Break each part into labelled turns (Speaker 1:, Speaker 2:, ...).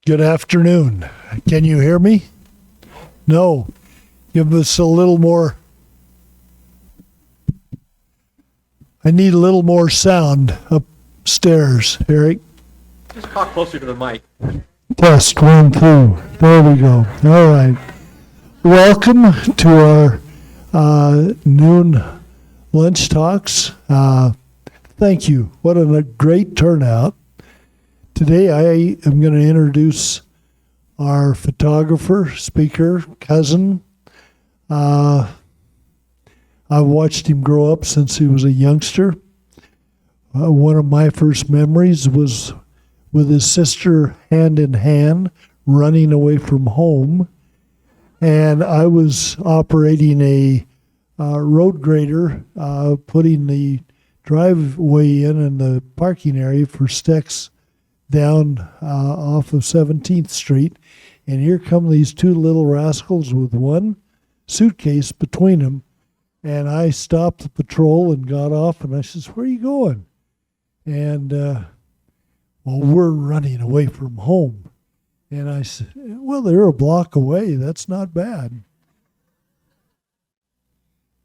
Speaker 1: Good afternoon. Can you hear me? No. Give us a little more. I need a little more sound upstairs, Eric.
Speaker 2: Just talk closer to the mic.
Speaker 1: Test 1, 2. There we go. All right. Welcome to our noon lunch talks. Thank you. What a great turnout. Today I am going to introduce our photographer, speaker, cousin. I've watched him grow up since he was a youngster. One of my first memories was with his sister hand in hand running away from home. And I was operating a road grader, putting the driveway in the parking area for Steck's down off of 17th Street. And here come these two little rascals with one suitcase between them. And I stopped the patrol and got off, and I says, "Where are you going?" And, well, we're running away from home. And I said, "Well, they're a block away. That's not bad."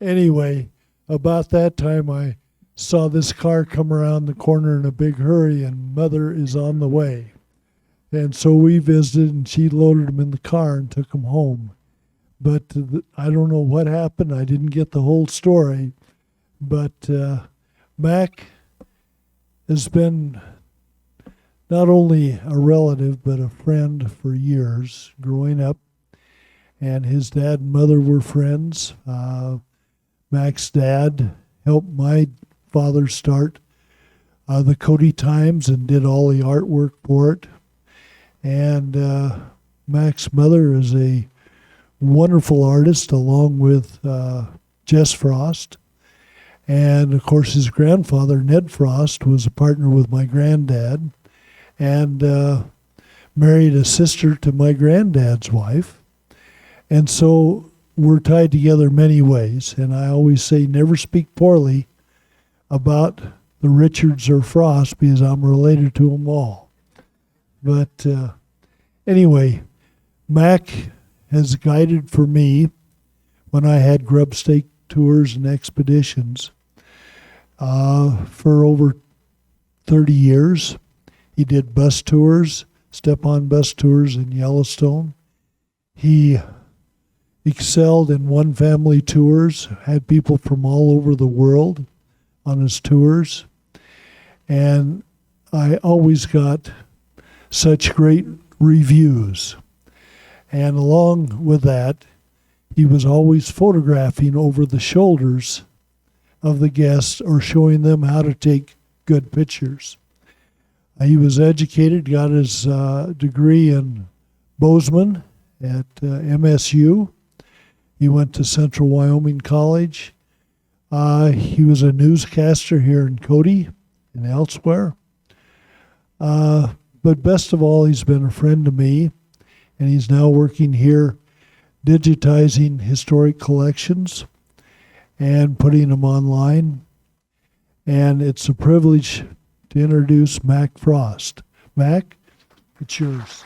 Speaker 1: Anyway, about that time, I saw this car come around the corner in a big hurry, and Mother is on the way. And so we visited, and she loaded him in the car and took him home. But I don't know what happened. I didn't get the whole story. But Mack has been not only a relative, but a friend for years growing up. And his dad and mother were friends. Mack's dad helped my father start the Cody Times and did all the artwork for it. And Mack's mother is a wonderful artist, along with Jess Frost. And of course, his grandfather, Ned Frost, was a partner with my granddad and married a sister to my granddad's wife. And so we're tied together many ways. And I always say, never speak poorly about the Richards or Frost, because I'm related to them all. But anyway, Mack has guided for me when I had grub stake tours and expeditions for over 30 years. He did bus tours, step-on bus tours in Yellowstone. He excelled in one family tours, had people from all over the world on his tours. And I always got such great reviews. And along with that, he was always photographing over the shoulders of the guests or showing them how to take good pictures. He was educated, got his degree in Bozeman at MSU. He went to Central Wyoming College. He was a newscaster here in Cody and elsewhere. But best of all, he's been a friend to me, and he's now working here digitizing historic collections and putting them online. And it's a privilege to introduce Mack Frost. Mack, it's yours.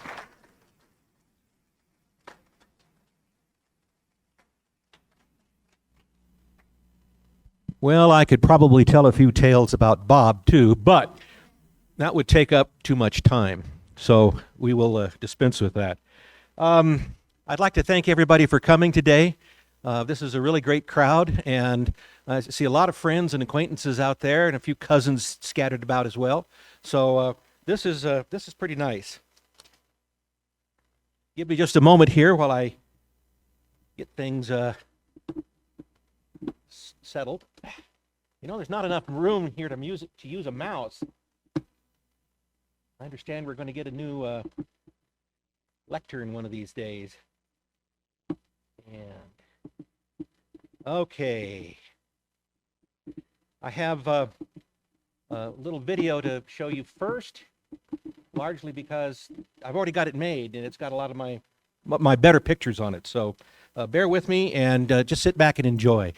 Speaker 2: Well, I could probably tell a few tales about Bob, too, but that would take up too much time. So we will dispense with that. I'd like to thank everybody for coming today. This is a really great crowd, and I see a lot of friends and acquaintances out there and a few cousins scattered about as well. So this is pretty nice. Give me just a moment here while I get things settled. You know, there's not enough room here to use a mouse. I understand we're going to get a new lectern one of these days. And okay, I have a little video to show you first, largely because I've already got it made and it's got a lot of my better pictures on it. So bear with me and just sit back and enjoy.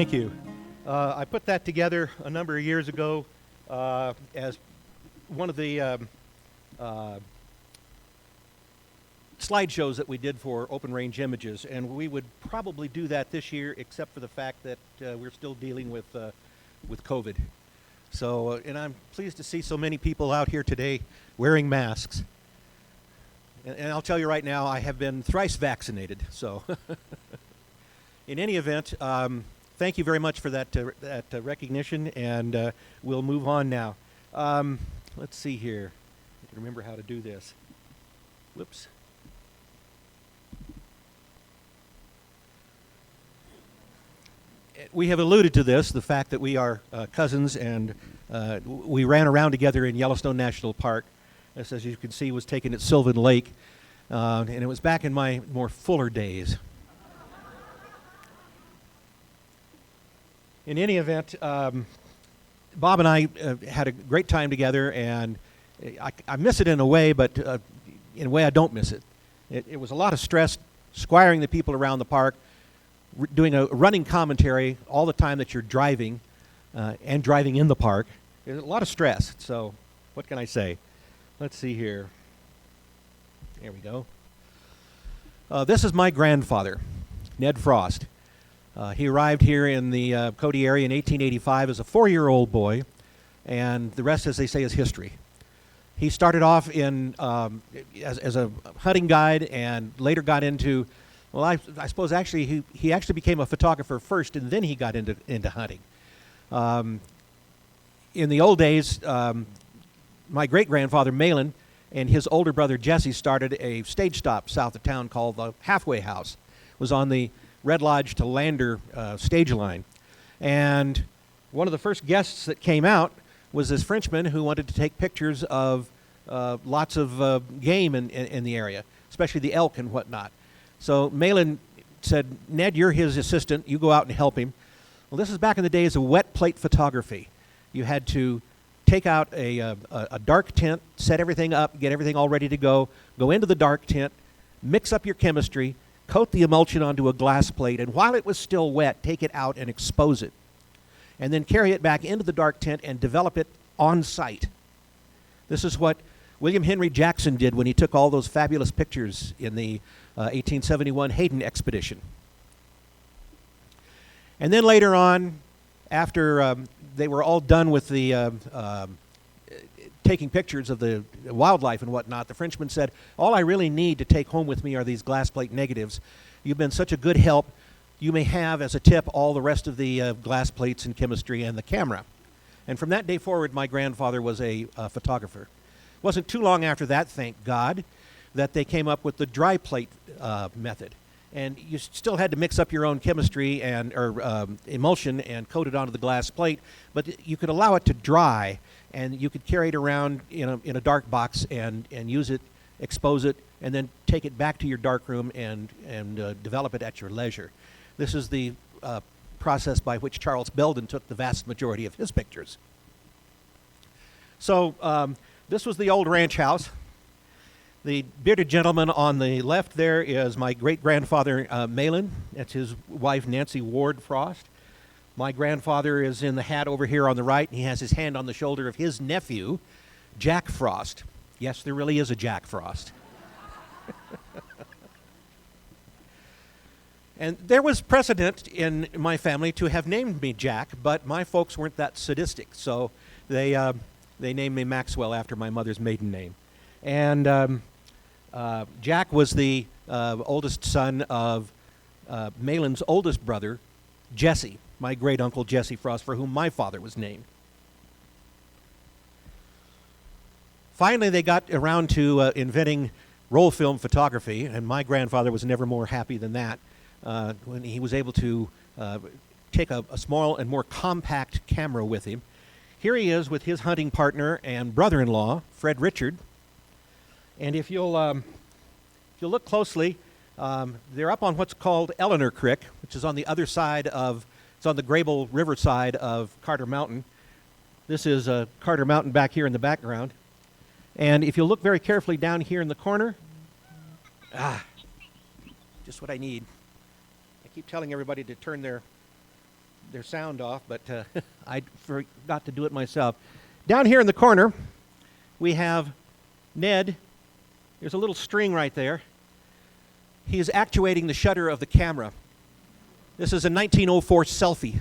Speaker 2: thank you. I put that together a number of years ago as one of the slideshows that we did for Open Range Images, and we would probably do that this year, except for the fact that we're still dealing with COVID. So, and I'm pleased to see so many people out here today wearing masks. And I'll tell you right now, I have been thrice vaccinated. So, in any event, thank you very much for that recognition, and we'll move on now. Let's see here. I can remember how to do this. Whoops. We have alluded to this, the fact that we are cousins, and we ran around together in Yellowstone National Park. This, as you can see, was taken at Sylvan Lake, and it was back in my more fuller days. In any event, Bob and I had a great time together, and I miss it in a way, but in a way I don't miss it. It was a lot of stress squiring the people around the park, doing a running commentary all the time that you're driving and driving in the park. There's a lot of stress, so what can I say? Let's see here. There we go. This is my grandfather, Ned Frost. He arrived here in the Cody area in 1885 as a 4-year-old boy, and the rest, as they say, is history. He started off in as a hunting guide, and later got into, well, I suppose actually he actually became a photographer first, and then he got into hunting. In the old days, my great-grandfather Malin and his older brother Jesse started a stage stop south of town called the Halfway House. It was on the Red Lodge to Lander stage line. And one of the first guests that came out was this Frenchman who wanted to take pictures of lots of game in the area, especially the elk and whatnot. So Malin said, Ned, you're his assistant. You go out and help him. Well, this is back in the days of wet plate photography. You had to take out a dark tent, set everything up, get everything all ready to go into the dark tent, mix up your chemistry, coat the emulsion onto a glass plate, and while it was still wet, take it out and expose it. And then carry it back into the dark tent and develop it on site. This is what William Henry Jackson did when he took all those fabulous pictures in the 1871 Hayden expedition. And then later on, after they were all done with the taking pictures of the wildlife and whatnot, the Frenchman said, all I really need to take home with me are these glass plate negatives. You've been such a good help. You may have, as a tip, all the rest of the glass plates and chemistry and the camera. And from that day forward, my grandfather was a photographer. It wasn't too long after that, thank God, that they came up with the dry plate method. And you still had to mix up your own chemistry or emulsion and coat it onto the glass plate, but you could allow it to dry, and you could carry it around in a dark box and use it, expose it, and then take it back to your dark room and develop it at your leisure. This is the process by which Charles Belden took the vast majority of his pictures. So this was the old ranch house. The bearded gentleman on the left there is my great-grandfather Malin. That's his wife, Nancy Ward Frost. My grandfather is in the hat over here on the right, and he has his hand on the shoulder of his nephew, Jack Frost. Yes, there really is a Jack Frost. And there was precedent in my family to have named me Jack, but my folks weren't that sadistic, so they named me Maxwell after my mother's maiden name. And Jack was the oldest son of Malin's oldest brother, Jesse, my great-uncle Jesse Frost, for whom my father was named. Finally, they got around to inventing roll film photography, and my grandfather was never more happy than that when he was able to take a small and more compact camera with him. Here he is with his hunting partner and brother-in-law, Fred Richard. And if you'll look closely, they're up on what's called Eleanor Creek, which is on the other side it's on the Grable River side of Carter Mountain. This is Carter Mountain back here in the background. And if you look very carefully down here in the corner, just what I need. I keep telling everybody to turn their their sound off, but I forgot to do it myself. Down here in the corner, we have Ned. There's a little string right there. He is actuating the shutter of the camera. This is a 1904 selfie.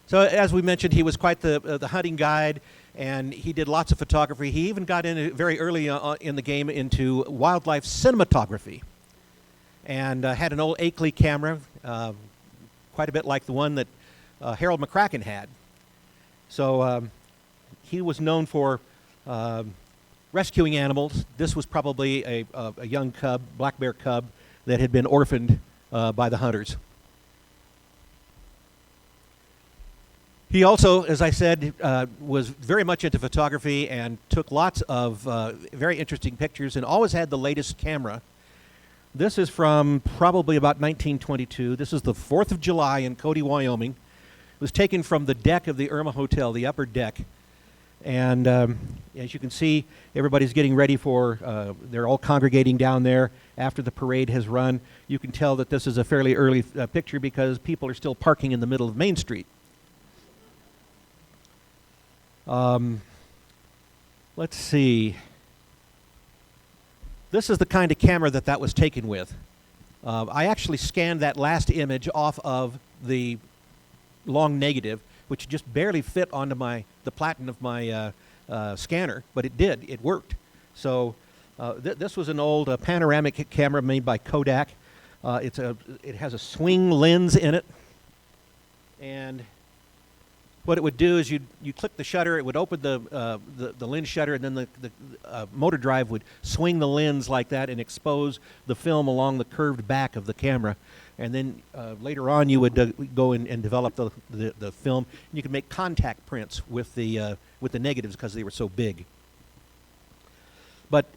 Speaker 2: So as we mentioned, he was quite the hunting guide, and he did lots of photography. He even got in very early in the game into wildlife cinematography, and had an old Akeley camera, quite a bit like the one that Harold McCracken had. So he was known for rescuing animals. This was probably a young cub, black bear cub, that had been orphaned by the hunters. He also, as I said, was very much into photography and took lots of very interesting pictures and always had the latest camera. This is from probably about 1922. This is the 4th of July in Cody, Wyoming. It was taken from the deck of the Irma Hotel, the upper deck. And as you can see, everybody's getting ready for, they're all congregating down there after the parade has run. You can tell that this is a fairly early picture because people are still parking in the middle of Main Street. Let's see. This is the kind of camera that was taken with. I actually scanned that last image off of the long negative, which just barely fit onto the platen of my scanner, but it did. It worked. So this was an old panoramic camera made by Kodak. It has a swing lens in it, and what it would do is you click the shutter, it would open the lens shutter, and then the motor drive would swing the lens like that and expose the film along the curved back of the camera. And then later on you would go in and develop the film. And you could make contact prints with the negatives because they were so big. But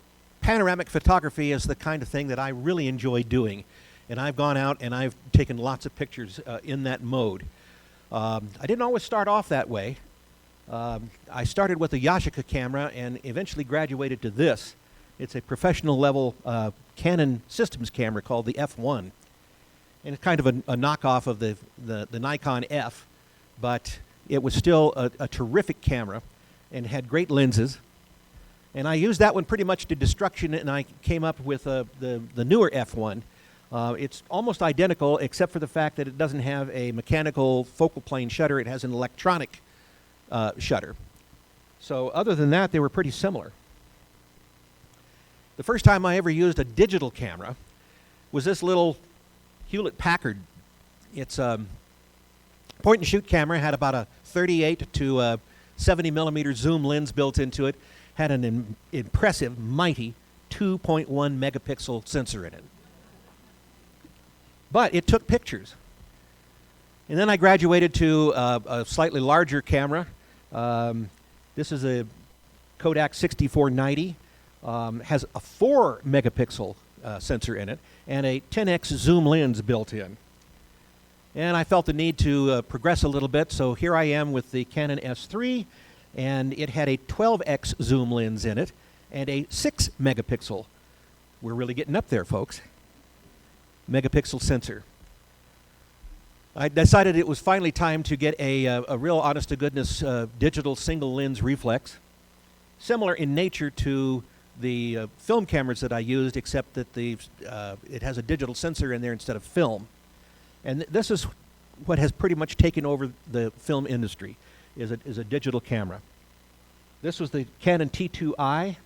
Speaker 2: panoramic photography is the kind of thing that I really enjoy doing. And I've gone out and I've taken lots of pictures in that mode. I didn't always start off that way. I started with a Yashica camera and eventually graduated to this. It's a professional level Canon systems camera called the F1. And it's kind of a knockoff of the Nikon F, but it was still a terrific camera and had great lenses. And I used that one pretty much to destruction, and I came up with the newer F1. It's almost identical except for the fact that it doesn't have a mechanical focal plane shutter. It has an electronic shutter. So other than that, they were pretty similar. The first time I ever used a digital camera was this little Hewlett-Packard. It's a point-and-shoot camera, had about a 38 to 70 millimeter zoom lens built into it, had an impressive, mighty 2.1 megapixel sensor in it. But it took pictures. And then I graduated to a slightly larger camera. This is a Kodak 6490. Has a 4 megapixel sensor in it and a 10x zoom lens built in. And I felt the need to progress a little bit, so here I am with the Canon S3, and it had a 12x zoom lens in it and a 6 megapixel. We're really getting up there, folks. Megapixel sensor. I decided it was finally time to get a real honest-to-goodness digital single lens reflex, similar in nature to the film cameras that I used, except that it has a digital sensor in there instead of film. And this is what has pretty much taken over the film industry, is a digital camera. This was the Canon T2i,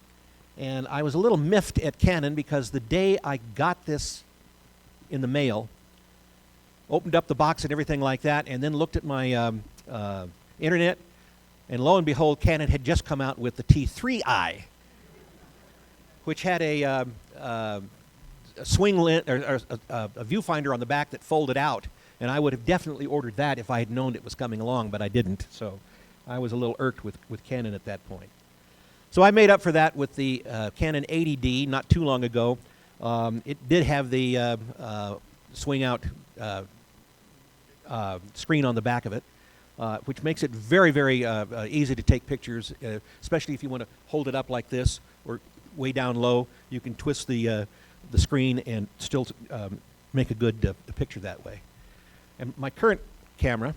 Speaker 2: and I was a little miffed at Canon because the day I got this in the mail, opened up the box and everything like that, and then looked at my internet, and lo and behold, Canon had just come out with the T3i, which had a swing lens, or a viewfinder on the back that folded out, and I would have definitely ordered that if I had known it was coming along, but I didn't, so I was a little irked with Canon at that point. So I made up for that with the Canon 80D not too long ago. It did have the swing out screen on the back of it, which makes it very, very easy to take pictures, especially if you want to hold it up like this or way down low. You can twist the the screen and still make a good picture that way. And my current camera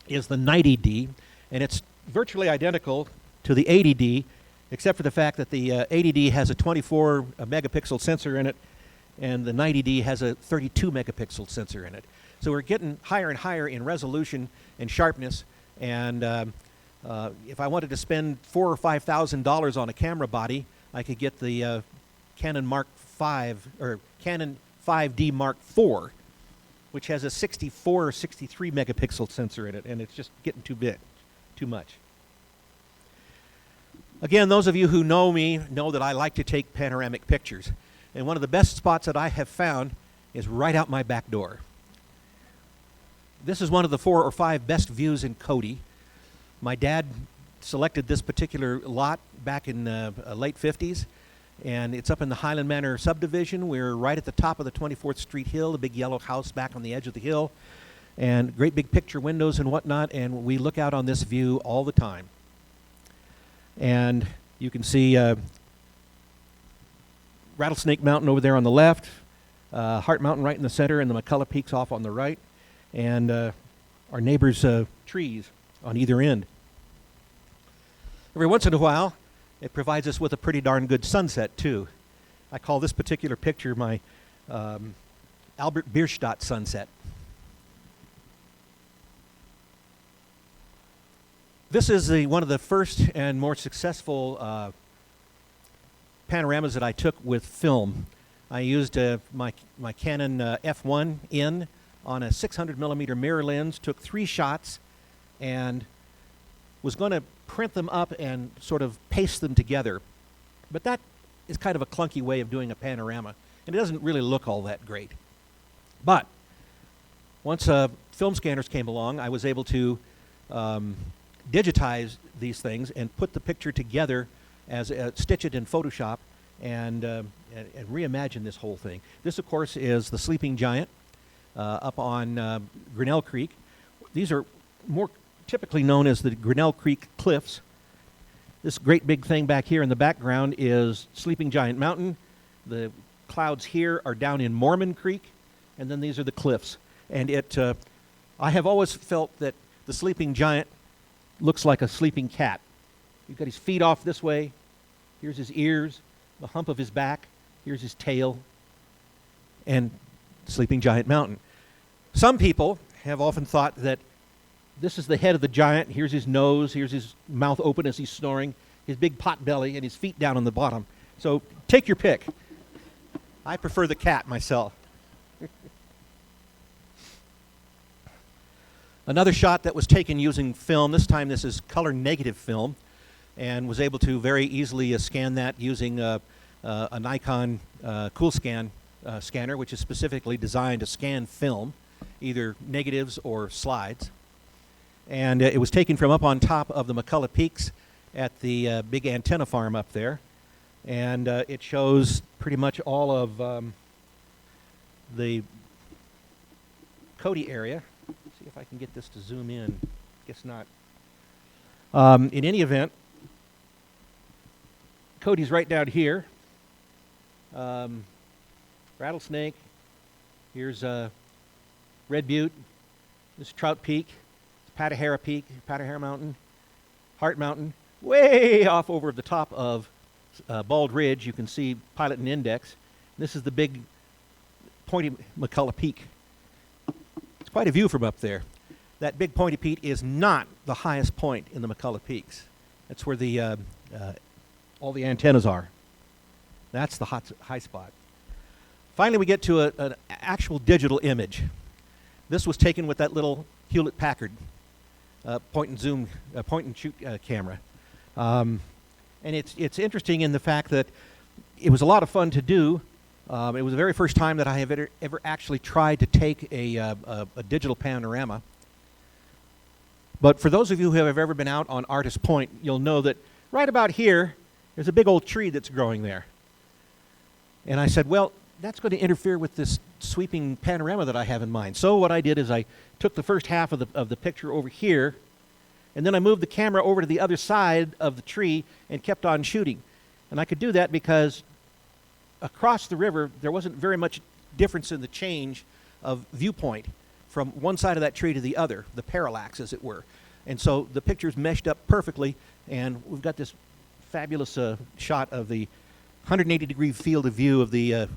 Speaker 2: is the 90D, and it's virtually identical to the 80D, except for the fact that the 80D has a 24 megapixel sensor in it, and the 90D has a 32 megapixel sensor in it. So we're getting higher and higher in resolution and sharpness, and if I wanted to spend $4,000 or $5,000 on a camera body, I could get the Canon Mark V or Canon 5D Mark IV, which has a 64 or 63 megapixel sensor in it, and it's just getting too big, too much. Again, those of you who know me know that I like to take panoramic pictures, and one of the best spots that I have found is right out my back door. This is one of the 4 or 5 best views in Cody. My dad selected this particular lot back in late 50s, and it's up in the Highland Manor subdivision. We're right at the top of the 24th Street Hill, the big yellow house back on the edge of the hill, and great big picture windows and whatnot, and we look out on this view all the time. And you can see Rattlesnake Mountain over there on the left, Hart Mountain right in the center, and the McCullough Peaks off on the right, and our neighbors' trees on either end. Every once in a while, it provides us with a pretty darn good sunset, too. I call this particular picture my Albert Bierstadt sunset. This is one of the first and more successful panoramas that I took with film. I used my Canon F1N on a 600 millimeter mirror lens, took 3 shots, and was going to print them up and sort of paste them together. But that is kind of a clunky way of doing a panorama, and it doesn't really look all that great. But once film scanners came along, I was able to digitize these things and put the picture together as stitch it in Photoshop and reimagine this whole thing. This, of course, is the Sleeping Giant up on Grinnell Creek. These are more typically known as the Grinnell Creek Cliffs. This great big thing back here in the background is Sleeping Giant Mountain. The clouds here are down in Mormon Creek, and then these are the cliffs. And I have always felt that the Sleeping Giant looks like a sleeping cat. He's got his feet off this way. Here's his ears, the hump of his back. Here's his tail, and Sleeping Giant Mountain. Some people have often thought that this is the head of the giant. Here's his nose. Here's his mouth open as he's snoring, his big pot belly, and his feet down on the bottom. So take your pick. I prefer the cat myself. Another shot that was taken using film, this time this is color negative film, and was able to very easily scan that using a Nikon CoolScan scanner, which is specifically designed to scan film, either negatives or slides. And it was taken from up on top of the McCullough Peaks at the big antenna farm up there. And it shows pretty much all of the Cody area. Let's see if I can get this to zoom in. Guess not. In any event, Cody's right down here. Rattlesnake. Here's Red Butte. This is Trout Peak. Patahara Peak, Patahara Mountain, Hart Mountain. Way off over the top of Bald Ridge, you can see Pilot and Index. This is the big pointy McCullough Peak. It's quite a view from up there. That big pointy peak is not the highest point in the McCullough Peaks. That's where the all the antennas are. That's the high spot. Finally, we get to an actual digital image. This was taken with that little Hewlett-Packard point and shoot camera, and it's interesting in the fact that it was a lot of fun to do. It was the very first time that I have ever actually tried to take a digital panorama. But for those of you who have ever been out on Artist Point, you'll know that right about here, there's a big old tree that's growing there. And I said, well, that's going to interfere with this sweeping panorama that I have in mind. So what I did is I took the first half of the picture over here, and then I moved the camera over to the other side of the tree and kept on shooting. And I could do that because across the river, there wasn't very much difference in the change of viewpoint from one side of that tree to the other, the parallax, as it were. And so the pictures meshed up perfectly, and we've got this fabulous shot of the 180-degree field of view of the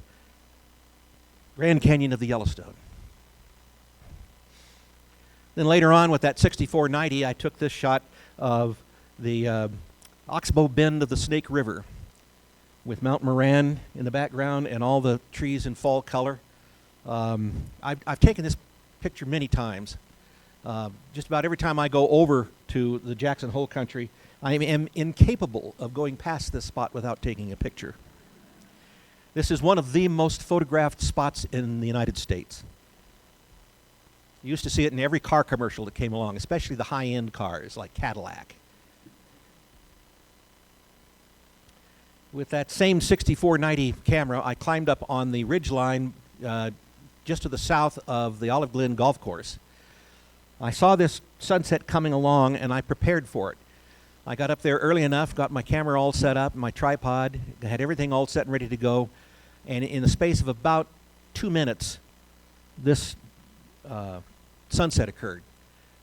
Speaker 2: Grand Canyon of the Yellowstone. Then later on with that 6490, I took this shot of the Oxbow Bend of the Snake River with Mount Moran in the background and all the trees in fall color. I've taken this picture many times. Just about every time I go over to the Jackson Hole country, I am incapable of going past this spot without taking a picture. This is one of the most photographed spots in the United States. You used to see it in every car commercial that came along, especially the high-end cars like Cadillac. With that same 6490 camera, I climbed up on the ridge line just to the south of the Olive Glen Golf Course. I saw this sunset coming along, and I prepared for it. I got up there early enough, got my camera all set up, my tripod, had everything all set and ready to go, and in the space of about 2 minutes, this sunset occurred.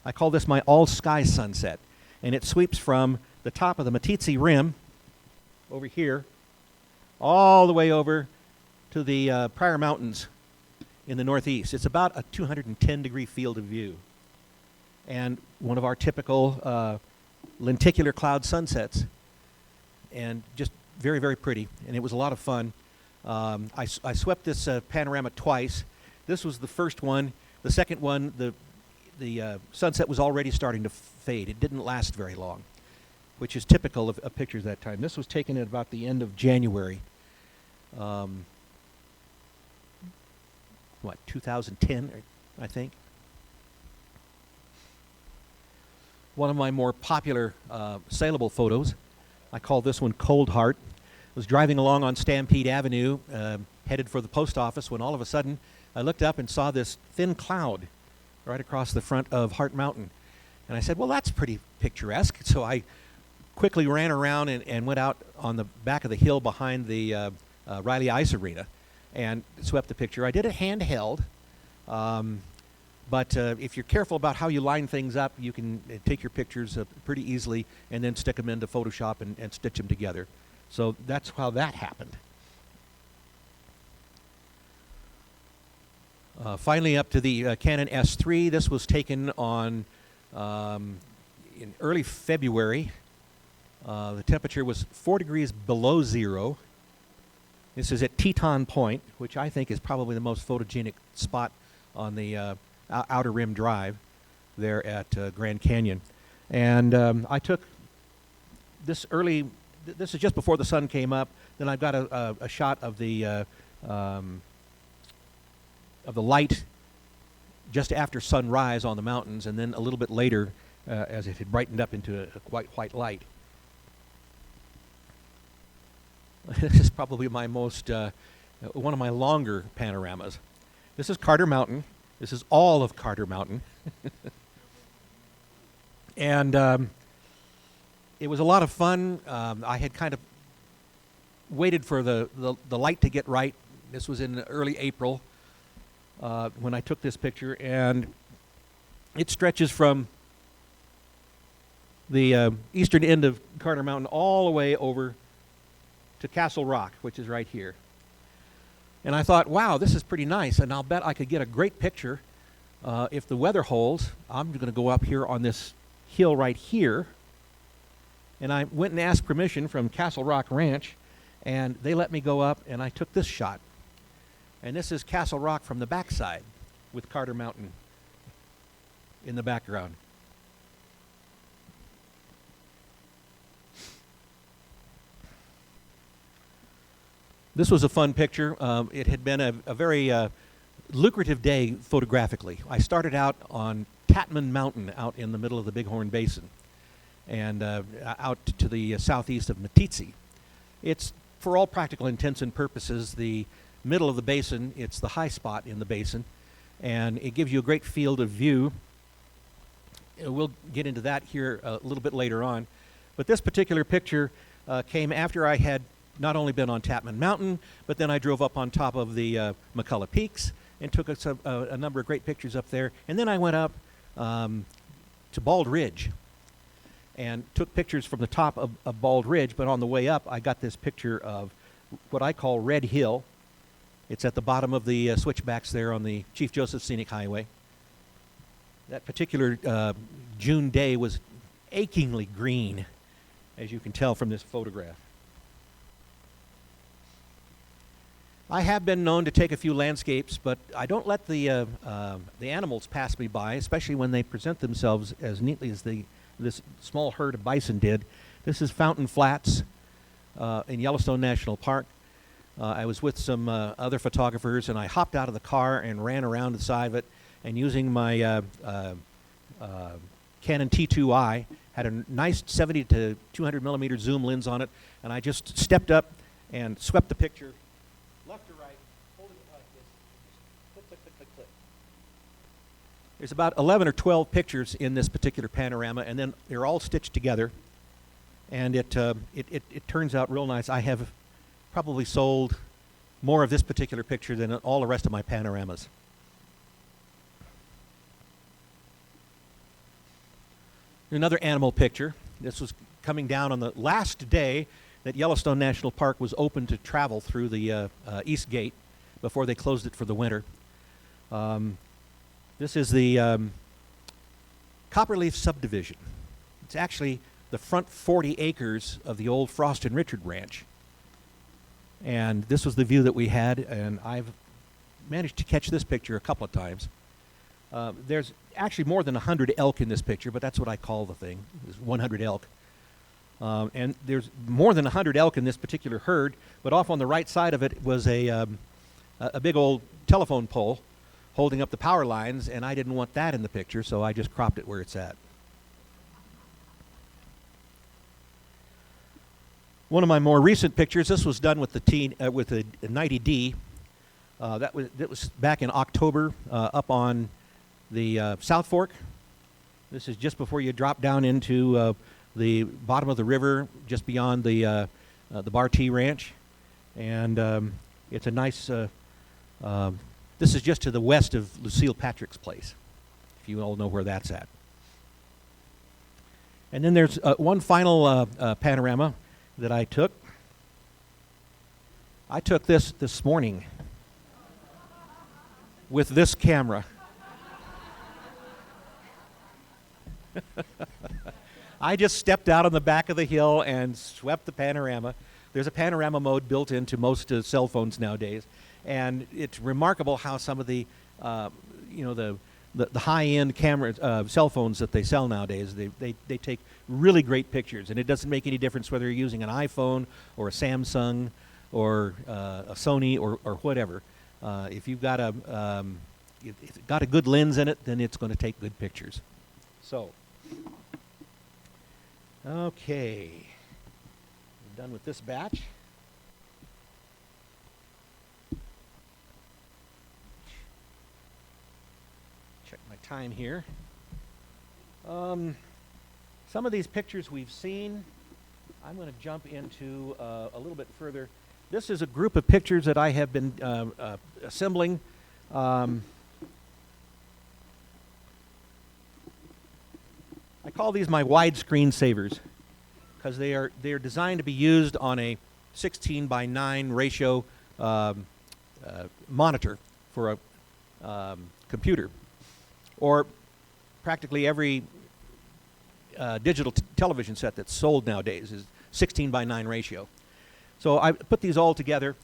Speaker 2: I call this my all-sky sunset, and it sweeps from the top of the Meeteetse Rim over here all the way over to the Pryor Mountains in the northeast. It's about a 210-degree field of view, and one of our typical lenticular cloud sunsets, and just very, very pretty, and it was a lot of fun. I swept this panorama twice. This was the first one. The second one, the sunset was already starting to fade. It didn't last very long, which is typical of pictures that time. This was taken at about the end of January. 2010, I think. One of my more popular saleable photos. I call this one Cold Heart. I was driving along on Stampede Avenue, headed for the post office, when all of a sudden I looked up and saw this thin cloud right across the front of Heart Mountain. And I said, well, that's pretty picturesque. So I quickly ran around and went out on the back of the hill behind the Riley Ice Arena and swept the picture. I did it handheld. But if you're careful about how you line things up, you can take your pictures pretty easily and then stick them into Photoshop and stitch them together. So that's how that happened. Finally up to the Canon S3. This was taken on in early February. The temperature was 4 degrees below zero. This is at Teton Point, which I think is probably the most photogenic spot on the Outer Rim Drive there at Grand Canyon. And I took this early, this is just before the sun came up. Then I've got a shot of the light just after sunrise on the mountains, and then a little bit later as it had brightened up into a white light. This is probably my most, one of my longer panoramas. This is Carter Mountain. This is all of Carter Mountain. And it was a lot of fun. I had kind of waited for the light to get right. This was in early April when I took this picture, and it stretches from the eastern end of Carter Mountain all the way over to Castle Rock, which is right here. And I thought, wow, this is pretty nice, and I'll bet I could get a great picture if the weather holds. I'm going to go up here on this hill right here. And I went and asked permission from Castle Rock Ranch, and they let me go up, and I took this shot. And this is Castle Rock from the backside with Carter Mountain in the background. This was a fun picture. It had been a very lucrative day photographically. I started out on Tatman Mountain out in the middle of the Bighorn Basin and out to the southeast of Meeteetse. It's, for all practical intents and purposes, the middle of the basin. It's the high spot in the basin, and it gives you a great field of view. We'll get into that here a little bit later on. But this particular picture came after I had not only been on Tapman Mountain, but then I drove up on top of the McCullough Peaks and took a number of great pictures up there. And then I went up to Bald Ridge and took pictures from the top of Bald Ridge, but on the way up, I got this picture of what I call Red Hill. It's at the bottom of the switchbacks there on the Chief Joseph Scenic Highway. That particular June day was achingly green, as you can tell from this photograph. I have been known to take a few landscapes, but I don't let the animals pass me by, especially when they present themselves as neatly as this small herd of bison did. This is Fountain Flats in Yellowstone National Park. I was with some other photographers, and I hopped out of the car and ran around the side of it, and using my Canon T2i, had a nice 70 to 200 millimeter zoom lens on it, and I just stepped up and swept the picture left to right, holding it like this, click, click, click, click, click. There's about 11 or 12 pictures in this particular panorama, and then they're all stitched together, and it turns out real nice. I have probably sold more of this particular picture than all the rest of my panoramas. Another animal picture. This was coming down on the last day that Yellowstone National Park was open to travel through the East Gate before they closed it for the winter. This is the Copperleaf subdivision. It's actually the front 40 acres of the old Frost and Richard Ranch. And this was the view that we had, and I've managed to catch this picture a couple of times. There's actually more than 100 elk in this picture, but that's what I call the thing, is 100 elk. And there's more than 100 elk in this particular herd, but off on the right side of it was a big old telephone pole holding up the power lines, and I didn't want that in the picture, so I just cropped it where it's at. One of my more recent pictures, this was done with the 90D. That was back in October up on the South Fork. This is just before you drop down into the bottom of the river, just beyond the Bar T Ranch, and it's a nice. This is just to the west of Lucille Patrick's place, if you all know where that's at. And then there's one final panorama that I took. I took this morning with this camera. I just stepped out on the back of the hill and swept the panorama. There's a panorama mode built into most cell phones nowadays, and it's remarkable how some of the the high-end cameras, cell phones that they sell nowadays, they take really great pictures, and it doesn't make any difference whether you're using an iPhone or a Samsung or a Sony or whatever. If you've got if it's got a good lens in it, then it's going to take good pictures. So, okay, I'm done with this batch. Check my time here. Some of these pictures we've seen. I'm going to jump into a little bit further. This is a group of pictures that I have been assembling. I call these my widescreen savers because they are designed to be used on a 16:9 ratio monitor for a computer, or practically every digital television set that's sold nowadays is 16:9 ratio. So I put these all together.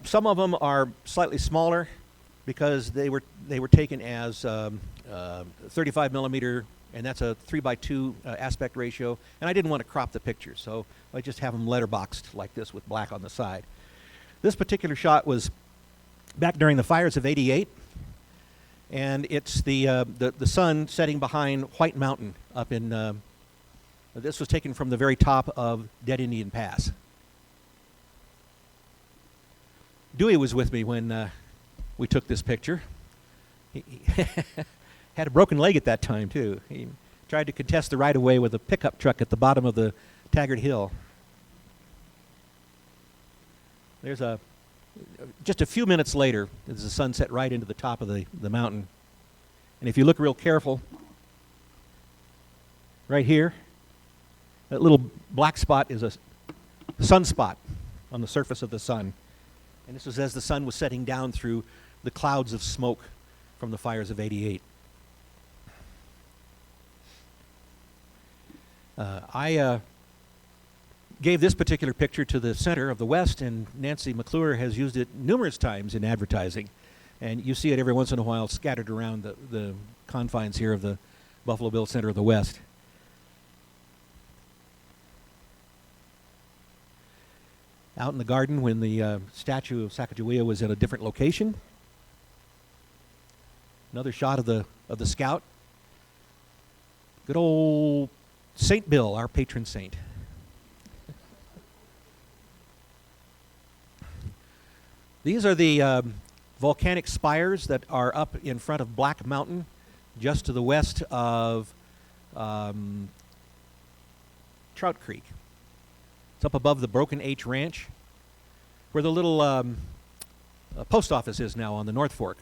Speaker 2: Some of them are slightly smaller because they were taken as 35 millimeter, and that's a 3:2 aspect ratio. And I didn't want to crop the picture, so I just have them letterboxed like this with black on the side. This particular shot was back during the fires of '88, and it's the sun setting behind White Mountain up in. This was taken from the very top of Dead Indian Pass. Dewey was with me when we took this picture. He had a broken leg at that time, too. He tried to contest the right-of-way with a pickup truck at the bottom of the Taggart Hill. There's just a few minutes later, there's a sunset right into the top of the mountain. And if you look real careful, right here, that little black spot is a sunspot on the surface of the sun. And this was as the sun was setting down through the clouds of smoke from the fires of '88. I gave this particular picture to the Center of the West, and Nancy McClure has used it numerous times in advertising. And you see it every once in a while scattered around the confines here of the Buffalo Bill Center of the West. Out in the garden when the statue of Sacagawea was in a different location. Another shot of the scout. Good old St. Bill, our patron saint. These are the volcanic spires that are up in front of Black Mountain, just to the west of Trout Creek. It's up above the Broken H Ranch, where the little post office is now on the North Fork.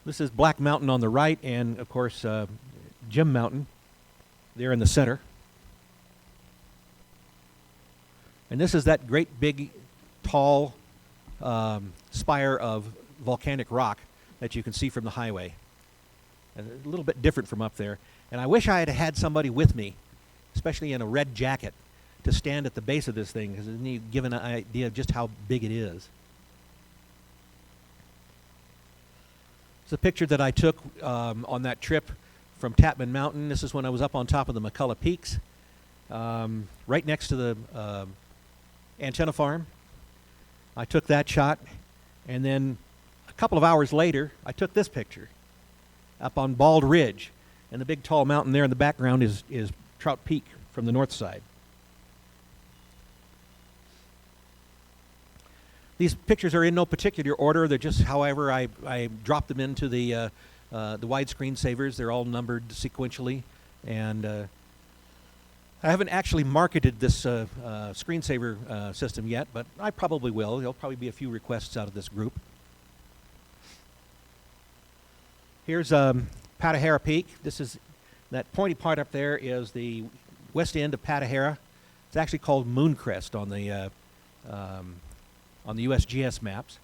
Speaker 2: This is Black Mountain on the right, and of course Jim Mountain there in the center. And this is that great big tall spire of volcanic rock that you can see from the highway. And a little bit different from up there. And I wish I had had somebody with me, especially in a red jacket, to stand at the base of this thing, because then you give an idea of just how big it is. It's a picture that I took on that trip from Tapman Mountain. This is when I was up on top of the McCullough Peaks, right next to the antenna farm. I took that shot, and then a couple of hours later, I took this picture up on Bald Ridge. And the big tall mountain there in the background is Trout Peak from the north side. These pictures are in no particular order. They're just however I dropped them into the widescreen savers. They're all numbered sequentially. And I haven't actually marketed this screensaver system yet, but I probably will. There'll probably be a few requests out of this group. Here's Patahara Peak. This is that pointy part up there is the west end of Patahara. It's actually called Mooncrest on the USGS maps,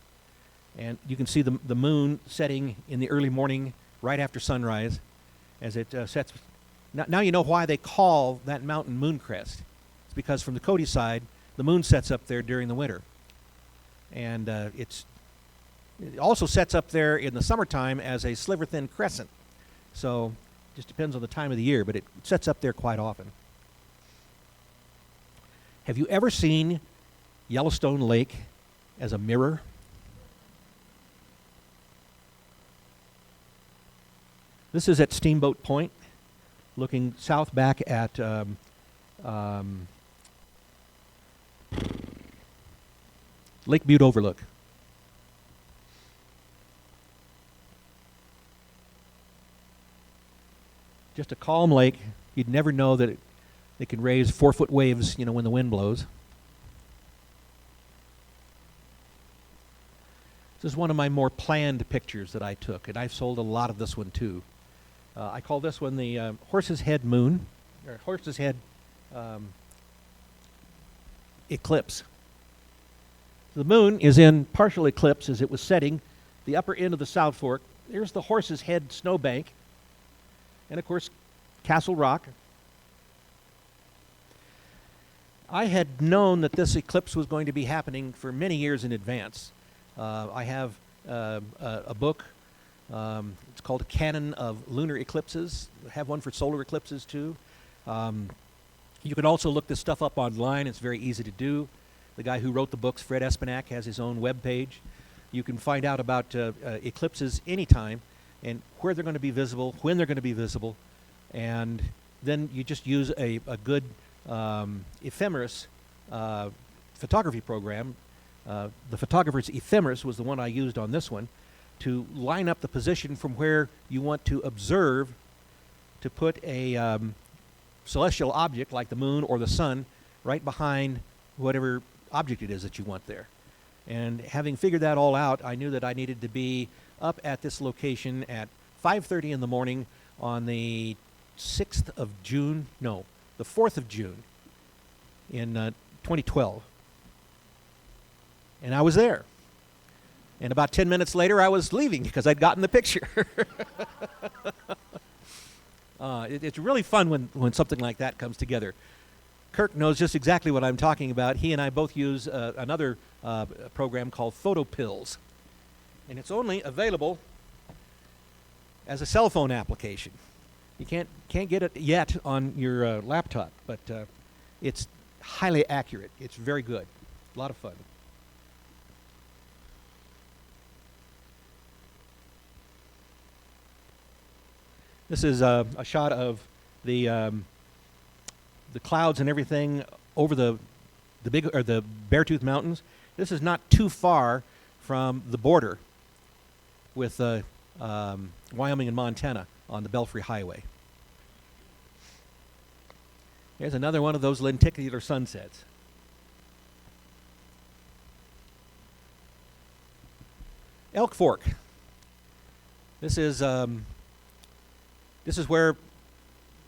Speaker 2: and you can see the moon setting in the early morning, right after sunrise, as it sets. Now you know why they call that mountain Mooncrest. It's because from the Cody side, the moon sets up there during the winter, and it also sets up there in the summertime as a sliver-thin crescent. So it just depends on the time of the year, but it sets up there quite often. Have you ever seen Yellowstone Lake as a mirror? This is at Steamboat Point, looking south back at Lake Butte Overlook. Just a calm lake. You'd never know that it can raise 4-foot waves, when the wind blows. This is one of my more planned pictures that I took, and I've sold a lot of this one too. I call this one the Horse's Head Moon, or Horse's Head Eclipse. The moon is in partial eclipse as it was setting the upper end of the South Fork. There's the Horse's Head snowbank, and of course, Castle Rock. I had known that this eclipse was going to be happening for many years in advance. I have a book. It's called A Canon of Lunar Eclipses. I have one for solar eclipses too. You can also look this stuff up online. It's very easy to do. The guy who wrote the books, Fred Espenack, has his own web page. You can find out about eclipses anytime and where they're going to be visible, when they're going to be visible, and then you just use a good ephemeris photography program. The photographer's ephemeris was the one I used on this one to line up the position from where you want to observe to put a celestial object like the moon or the sun right behind whatever object it is that you want there. And having figured that all out, I knew that I needed to be up at this location at 5:30 in the morning on the 6th of June, no, the 4th of June in 2012. And I was there. And about 10 minutes later, I was leaving because I'd gotten the picture. It's really fun when something like that comes together. Kirk knows just exactly what I'm talking about. He and I both use another program called Photo Pills. And it's only available as a cell phone application. You can't get it yet on your laptop, but it's highly accurate. It's very good. A lot of fun. This is a shot of the clouds and everything over the Beartooth Mountains. This is not too far from the border with Wyoming and Montana on the Belfry Highway. Here's another one of those lenticular sunsets. Elk Fork. This is where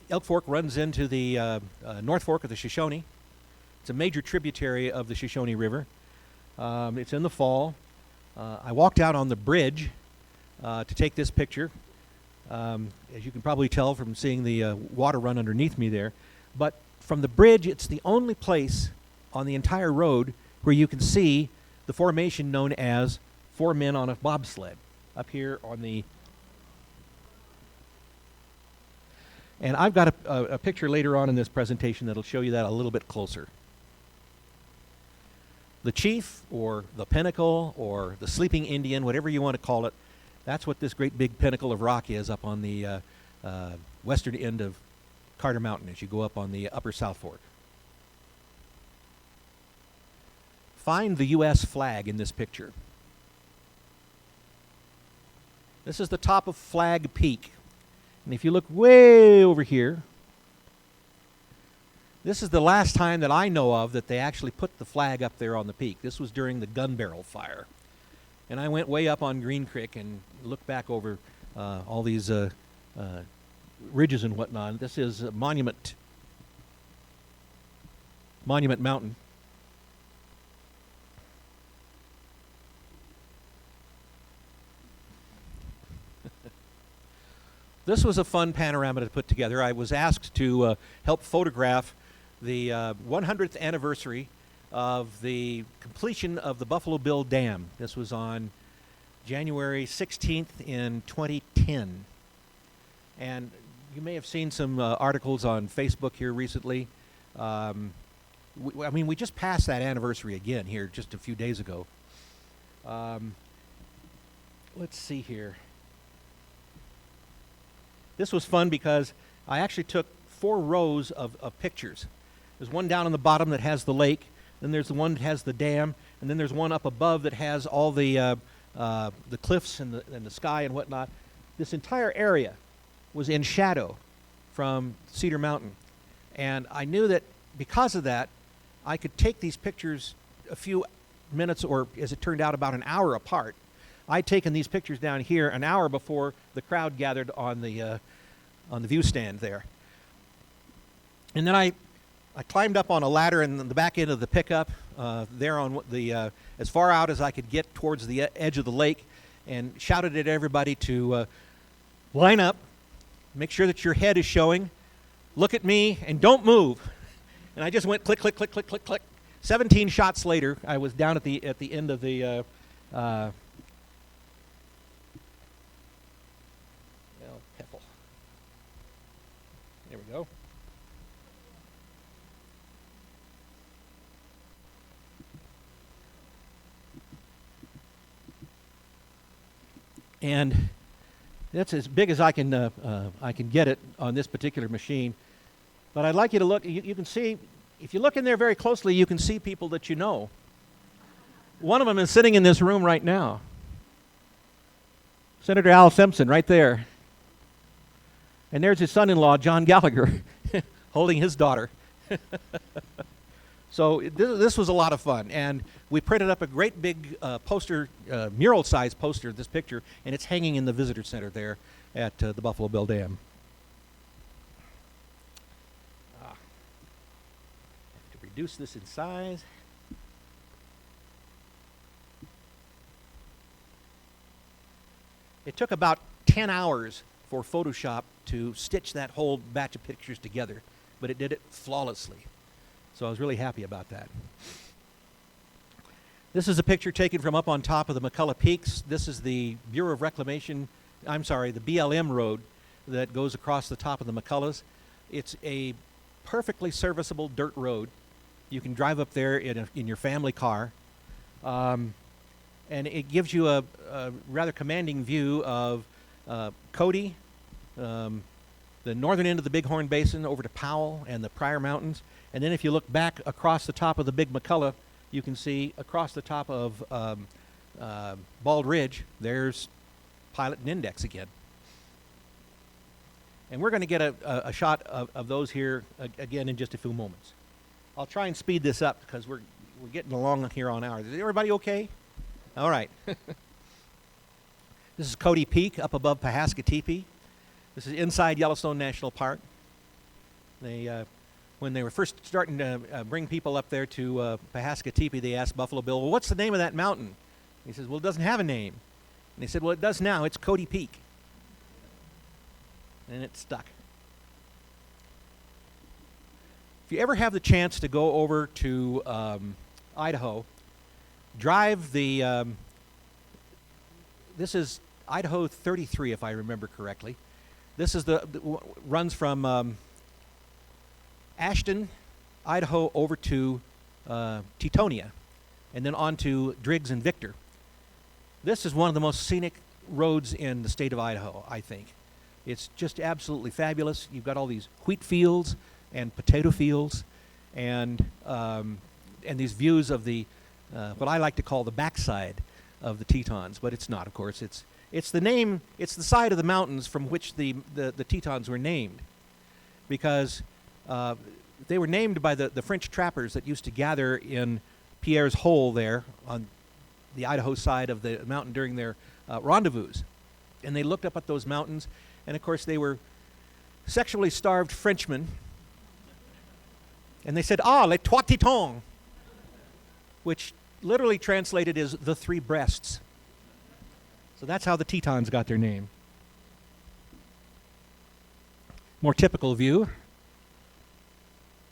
Speaker 2: Elk Fork runs into the North Fork of the Shoshone. It's a major tributary of the Shoshone River. It's in the fall. I walked out on the bridge to take this picture. As you can probably tell from seeing the water run underneath me there. But from the bridge, it's the only place on the entire road where you can see the formation known as Four Men on a Bobsled up here on the... And I've got a picture later on in this presentation that'll show you that a little bit closer. The chief, or the pinnacle, or the sleeping Indian, whatever you want to call it, that's what this great big pinnacle of rock is up on the western end of Carter Mountain as you go up on the upper South Fork. Find the U.S. flag in this picture. This is the top of Flag Peak. And if you look way over here, this is the last time that I know of that they actually put the flag up there on the peak. This was during the gun barrel fire. And I went way up on Green Creek and looked back over all these ridges and whatnot. This is Monument Mountain. This was a fun panorama to put together. I was asked to help photograph the 100th anniversary of the completion of the Buffalo Bill Dam. This was on January 16th in 2010. And you may have seen some articles on Facebook here recently. We just passed that anniversary again here just a few days ago. Let's see here. This was fun because I actually took 4 rows of pictures. There's one down on the bottom that has the lake, then there's the one that has the dam, and then there's one up above that has all the cliffs and the sky and whatnot. This entire area was in shadow from Cedar Mountain. And I knew that because of that, I could take these pictures a few minutes, or as it turned out, about an hour apart. I'd taken these pictures down here an hour before the crowd gathered on the view stand there. And then I climbed up on a ladder in the back end of the pickup there on the as far out as I could get towards the edge of the lake, and shouted at everybody to line up, make sure that your head is showing, look at me, and don't move. And I just went click, click, click, click, click, click. 17 shots later, I was down at the end of the Piffle. There we go. And that's as big as I can get it on this particular machine. But I'd like you to look. You can see, if you look in there very closely, you can see people that you know. One of them is sitting in this room right now. Senator Al Simpson, right there. And there's his son-in-law, John Gallagher, holding his daughter. So this was a lot of fun, and we printed up a great big poster, mural-sized poster of this picture, and it's hanging in the visitor center there at the Buffalo Bill Dam. I have to reduce this in size. It took about 10 hours for Photoshop to stitch that whole batch of pictures together, but it did it flawlessly. So I was really happy about that. This is a picture taken from up on top of the McCullough Peaks. This is the Bureau of Reclamation, I'm sorry, the BLM road that goes across the top of the McCulloughs. It's a perfectly serviceable dirt road. You can drive up there in your family car. And it gives you a rather commanding view of Cody, the northern end of the Bighorn Basin over to Powell and the Pryor Mountains. And then if you look back across the top of the Big McCullough, you can see across the top of Bald Ridge, there's Pilot and Index again. And we're going to get a shot of those here again in just a few moments. I'll try and speed this up because we're getting along here on hours. Is everybody okay? All right. This is Cody Peak up above Pahaska Teepee. This is inside Yellowstone National Park. They when they were first starting to bring people up there to Pahaska Teepee, they asked Buffalo Bill, well, what's the name of that mountain? He says, well, it doesn't have a name. And they said, well, it does now. It's Cody Peak. And it stuck. If you ever have the chance to go over to Idaho, drive the, this is Idaho 33, if I remember correctly. This is runs from Ashton, Idaho, over to Teutonia, and then on to Driggs and Victor. This is one of the most scenic roads in the state of Idaho, I think. It's just absolutely fabulous. You've got all these wheat fields and potato fields, and these views of the what I like to call the backside of the Tetons, but it's not, of course. It's the name. It's the side of the mountains from which the Tetons were named, because they were named by the French trappers that used to gather in Pierre's Hole there on the Idaho side of the mountain during their rendezvous. And they looked up at those mountains, and of course they were sexually starved Frenchmen. And they said, ah, les trois Tetons, which literally translated is the three breasts. So that's how the Tetons got their name. More typical view.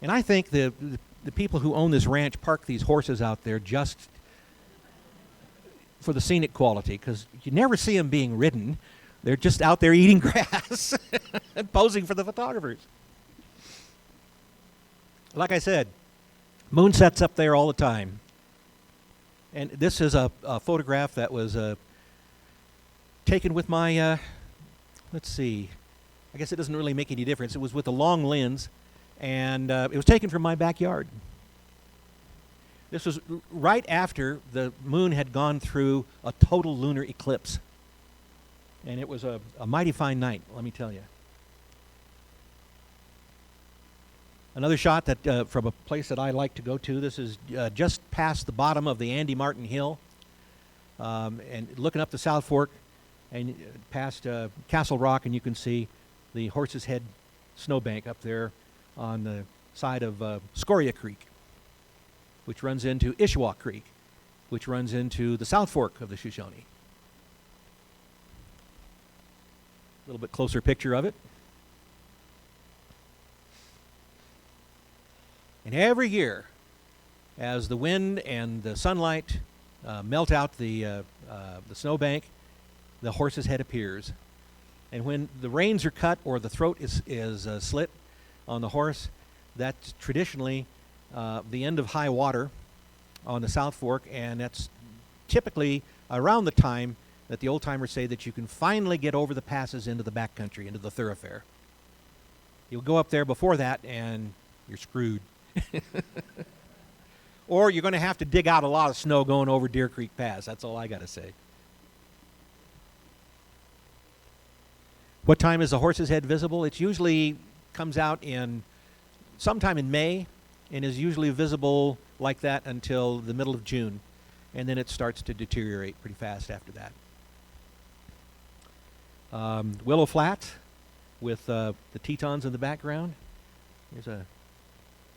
Speaker 2: And I think the people who own this ranch park these horses out there just for the scenic quality, because you never see them being ridden. They're just out there eating grass and posing for the photographers. Like I said, moon sets up there all the time. And this is a photograph that was taken with my, let's see, I guess it doesn't really make any difference. It was with a long lens, and it was taken from my backyard. This was right after the moon had gone through a total lunar eclipse. And it was a mighty fine night, let me tell you. Another shot that from a place that I like to go to. This is just past the bottom of the Andy Martin Hill, and looking up the South Fork, and past Castle Rock, and you can see the Horse's Head snowbank up there on the side of Scoria Creek, which runs into Ishwa Creek, which runs into the South Fork of the Shoshone. A little bit closer picture of it. And every year, as the wind and the sunlight melt out the snowbank, the Horse's Head appears. And when the reins are cut or the throat is slit on the horse, that's traditionally the end of high water on the South Fork, and that's typically around the time that the old-timers say that you can finally get over the passes into the backcountry, into the thoroughfare. You'll go up there before that, and you're screwed. Or you're going to have to dig out a lot of snow going over Deer Creek Pass. That's all I got to say. What time is the Horse's Head visible? It usually comes out in sometime in May, and is usually visible like that until the middle of June, and then it starts to deteriorate pretty fast after that. Willow Flats with the Tetons in the background. Here's a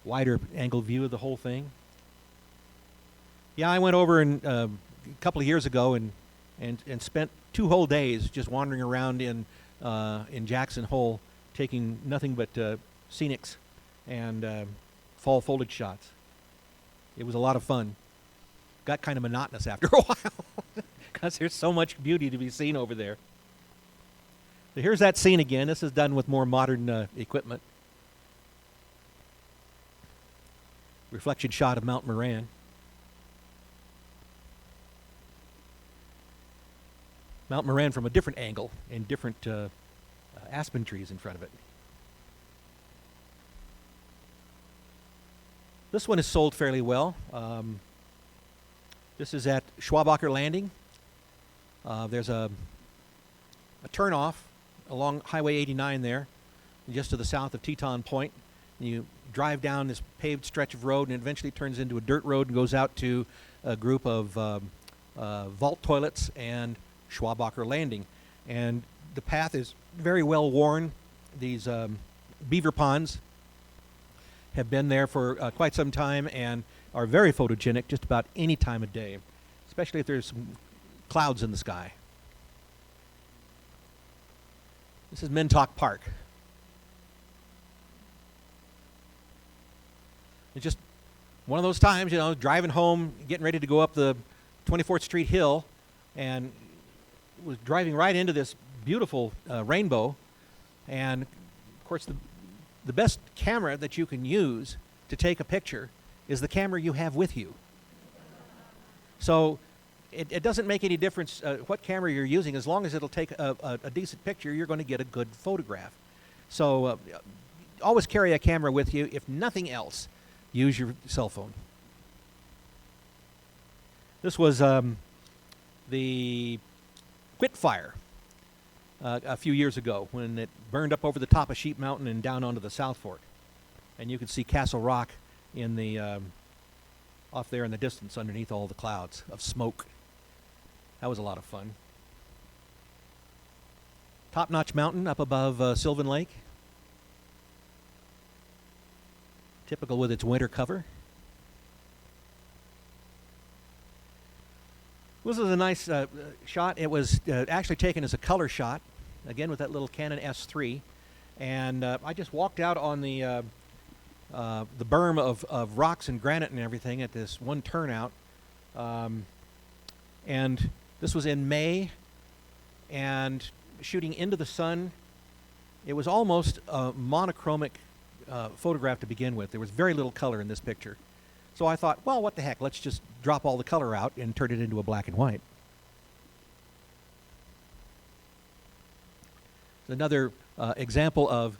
Speaker 2: wider angle view of the whole thing. Yeah, I went over a couple of years ago and spent 2 whole days just wandering around in Jackson Hole, taking nothing but scenics and fall foliage shots. It was a lot of fun. Got kind of monotonous after a while because there's so much beauty to be seen over there. So here's that scene again. This is done with more modern equipment. Reflection shot of Mount Moran. Mount Moran from a different angle and different aspen trees in front of it. This one is sold fairly well. This is at Schwabacher Landing. There's a turnoff along Highway 89 there, just to the south of Teton Point. You drive down this paved stretch of road, and it eventually turns into a dirt road and goes out to a group of vault toilets and Schwabacher Landing. And the path is very well worn. These beaver ponds have been there for quite some time and are very photogenic just about any time of day, especially if there's some clouds in the sky. This is Mintock Park. It's just one of those times, driving home, getting ready to go up the 24th Street Hill, and was driving right into this beautiful rainbow. And, of course, the best camera that you can use to take a picture is the camera you have with you. So it doesn't make any difference what camera you're using. As long as it'll take a decent picture, you're going to get a good photograph. So always carry a camera with you. If nothing else, use your cell phone. This was the Quit Fire a few years ago when it burned up over the top of Sheep Mountain and down onto the South Fork. And you could see Castle Rock in the off there in the distance underneath all the clouds of smoke. That was a lot of fun. Top Notch Mountain up above Sylvan Lake. Typical with its winter cover. This is a nice shot. It was actually taken as a color shot, again with that little Canon S3. And I just walked out on the berm of rocks and granite and everything at this one turnout. And this was in May, and shooting into the sun. It was almost a monochromic photograph to begin with. There was very little color in this picture. So I thought, well, what the heck, let's just drop all the color out and turn it into a black and white. Another example of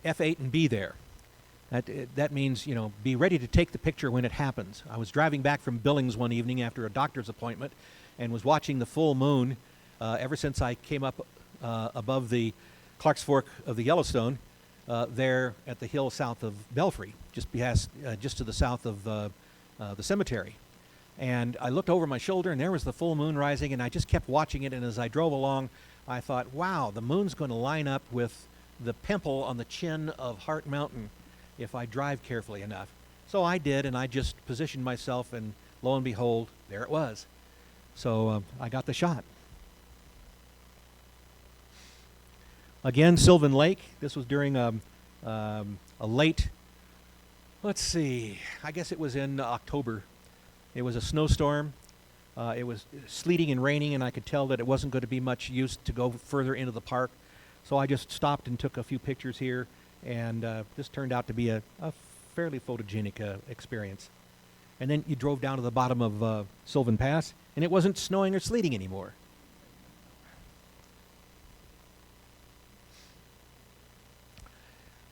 Speaker 2: F8 and B there. That means, be ready to take the picture when it happens. I was driving back from Billings one evening after a doctor's appointment and was watching the full moon ever since I came up above the Clark's Fork of the Yellowstone there at the hill south of Belfry, just to the south of the cemetery. And I looked over my shoulder, and there was the full moon rising, and I just kept watching it. And as I drove along, I thought, wow, the moon's going to line up with the pimple on the chin of Hart Mountain if I drive carefully enough. So I did, and I just positioned myself, and lo and behold, there it was. So I got the shot. Again, Sylvan Lake. This was during a late, let's see, I guess it was in October. It was a snowstorm. It was sleeting and raining, and I could tell that it wasn't going to be much use to go further into the park. So I just stopped and took a few pictures here, and this turned out to be a fairly photogenic experience. And then you drove down to the bottom of Sylvan Pass, and it wasn't snowing or sleeting anymore.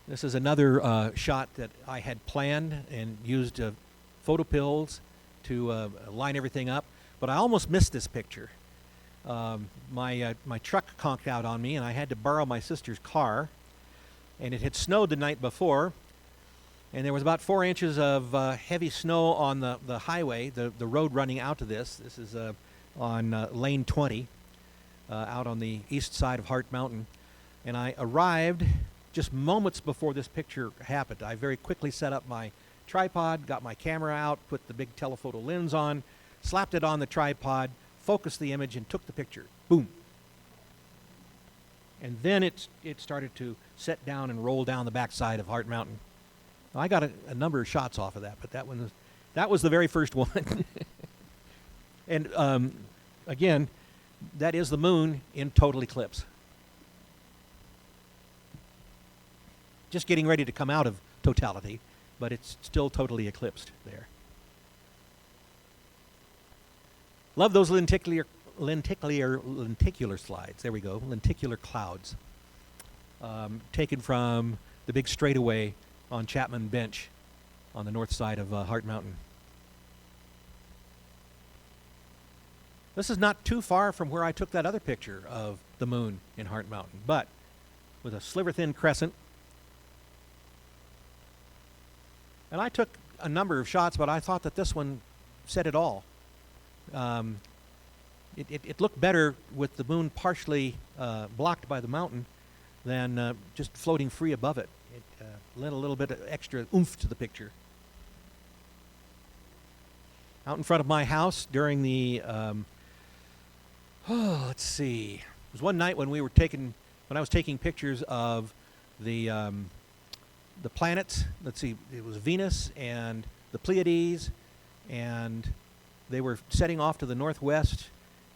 Speaker 2: This is another shot that I had planned and used photo pills to line everything up, but I almost missed this picture. My truck conked out on me, and I had to borrow my sister's car, and it had snowed the night before, And there was about 4 inches of heavy snow on the highway, the road running out to this. This is on lane 20, out on the east side of Hart Mountain. And I arrived just moments before this picture happened. I very quickly set up my tripod, got my camera out, put the big telephoto lens on, slapped it on the tripod, focused the image, and took the picture. Boom. And then it started to set down and roll down the backside of Hart Mountain. I got a number of shots off of that, but that was the very first one. And again, that is the moon in total eclipse. Just getting ready to come out of totality, but it's still totally eclipsed there. Love those lenticular slides. There we go, lenticular clouds. Taken from the big straightaway on Chapman Bench on the north side of Hart Mountain. This is not too far from where I took that other picture of the moon in Hart Mountain, but with a sliver-thin crescent. And I took a number of shots, but I thought that this one said it all. It looked better with the moon partially blocked by the mountain than just floating free above it. It lent a little bit of extra oomph to the picture. Out in front of my house during the, let's see. It was one night when I was taking pictures of the planets. Let's see, it was Venus and the Pleiades, and they were setting off to the northwest,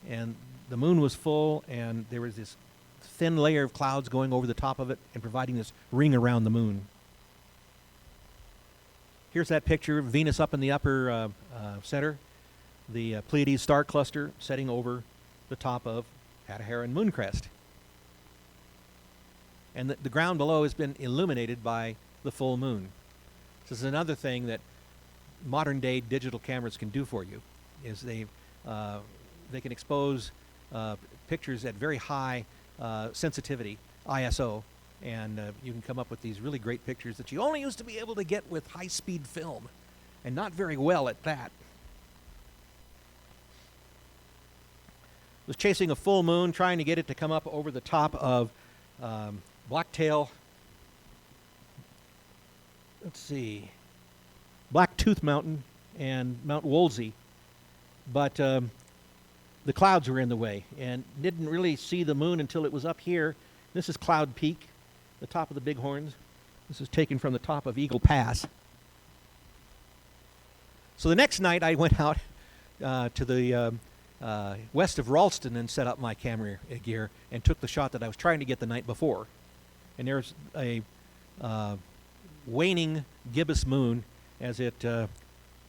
Speaker 2: and the moon was full, and there was this thin layer of clouds going over the top of it and providing this ring around the moon. Here's that picture of Venus up in the upper center, the Pleiades star cluster setting over the top of Hatteharan Mooncrest. And the ground below has been illuminated by the full moon. This is another thing that modern day digital cameras can do for you, is they can expose pictures at very high sensitivity, ISO, and you can come up with these really great pictures that you only used to be able to get with high-speed film, and not very well at that. Was chasing a full moon, trying to get it to come up over the top of Blacktail, let's see, Blacktooth Mountain and Mount Wolsey, but the clouds were in the way and didn't really see the moon until it was up here. This is Cloud Peak, the top of the Bighorns. This is taken from the top of Eagle Pass. So the next night I went out to the west of Ralston and set up my camera gear and took the shot that I was trying to get the night before. And there's a waning gibbous moon as it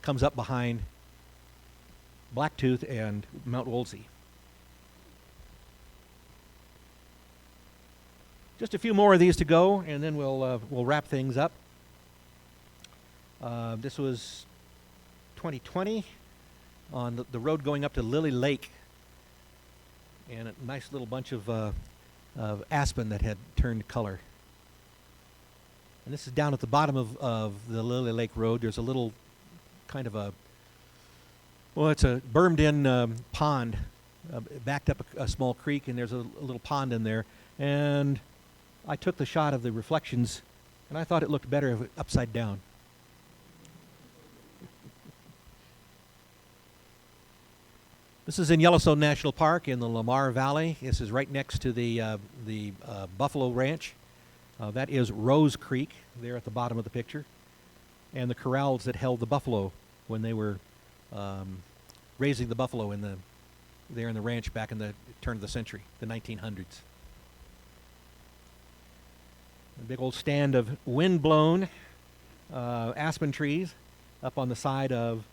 Speaker 2: comes up behind Blacktooth and Mount Wolsey. Just a few more of these to go, and then we'll wrap things up. This was 2020 on the road going up to Lily Lake, and a nice little bunch of aspen that had turned color. And this is down at the bottom of the Lily Lake Road. There's a little kind of it's a bermed-in pond, backed up a small creek, and there's a little pond in there. And I took the shot of the reflections, and I thought it looked better if it upside down. This is in Yellowstone National Park in the Lamar Valley. This is right next to the Buffalo Ranch. That is Rose Creek there at the bottom of the picture, and the corrals that held the buffalo when they were raising the buffalo there in the ranch back in the turn of the century, the 1900s. A big old stand of wind-blown aspen trees up on the side of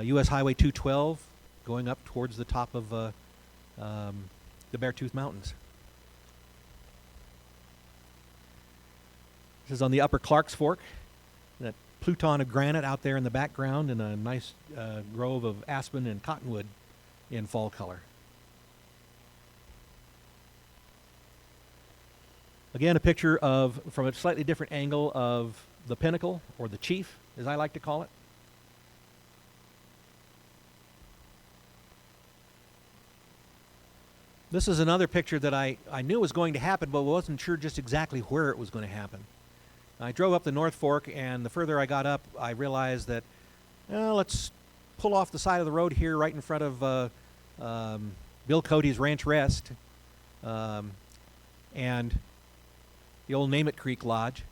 Speaker 2: U.S. Highway 212, going up towards the top of the Beartooth Mountains. This is on the upper Clark's Fork, that pluton of granite out there in the background, and a nice grove of aspen and cottonwood in fall color. Again, a picture from a slightly different angle of the pinnacle, or the chief, as I like to call it. This is another picture that I knew was going to happen, but wasn't sure just exactly where it was going to happen. I drove up the North Fork, and the further I got up, I realized that, let's pull off the side of the road here right in front of Bill Cody's Ranch Rest and the old Name It Creek Lodge,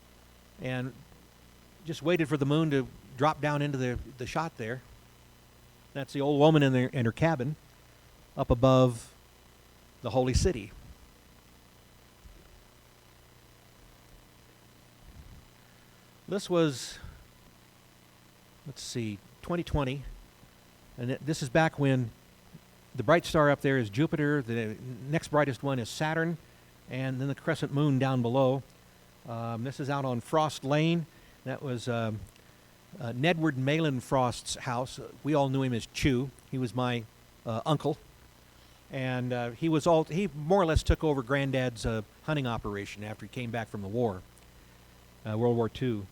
Speaker 2: and just waited for the moon to drop down into the shot there. That's the old woman in her cabin up above the Holy City. This was, let's see, 2020, and this is back when the bright star up there is Jupiter, the next brightest one is Saturn, and then the crescent moon down below. This is out on Frost Lane. That was Nedward Malin Frost's house. We all knew him as Chew. He was my uncle. And he more or less took over Granddad's hunting operation after he came back from the war, World War II.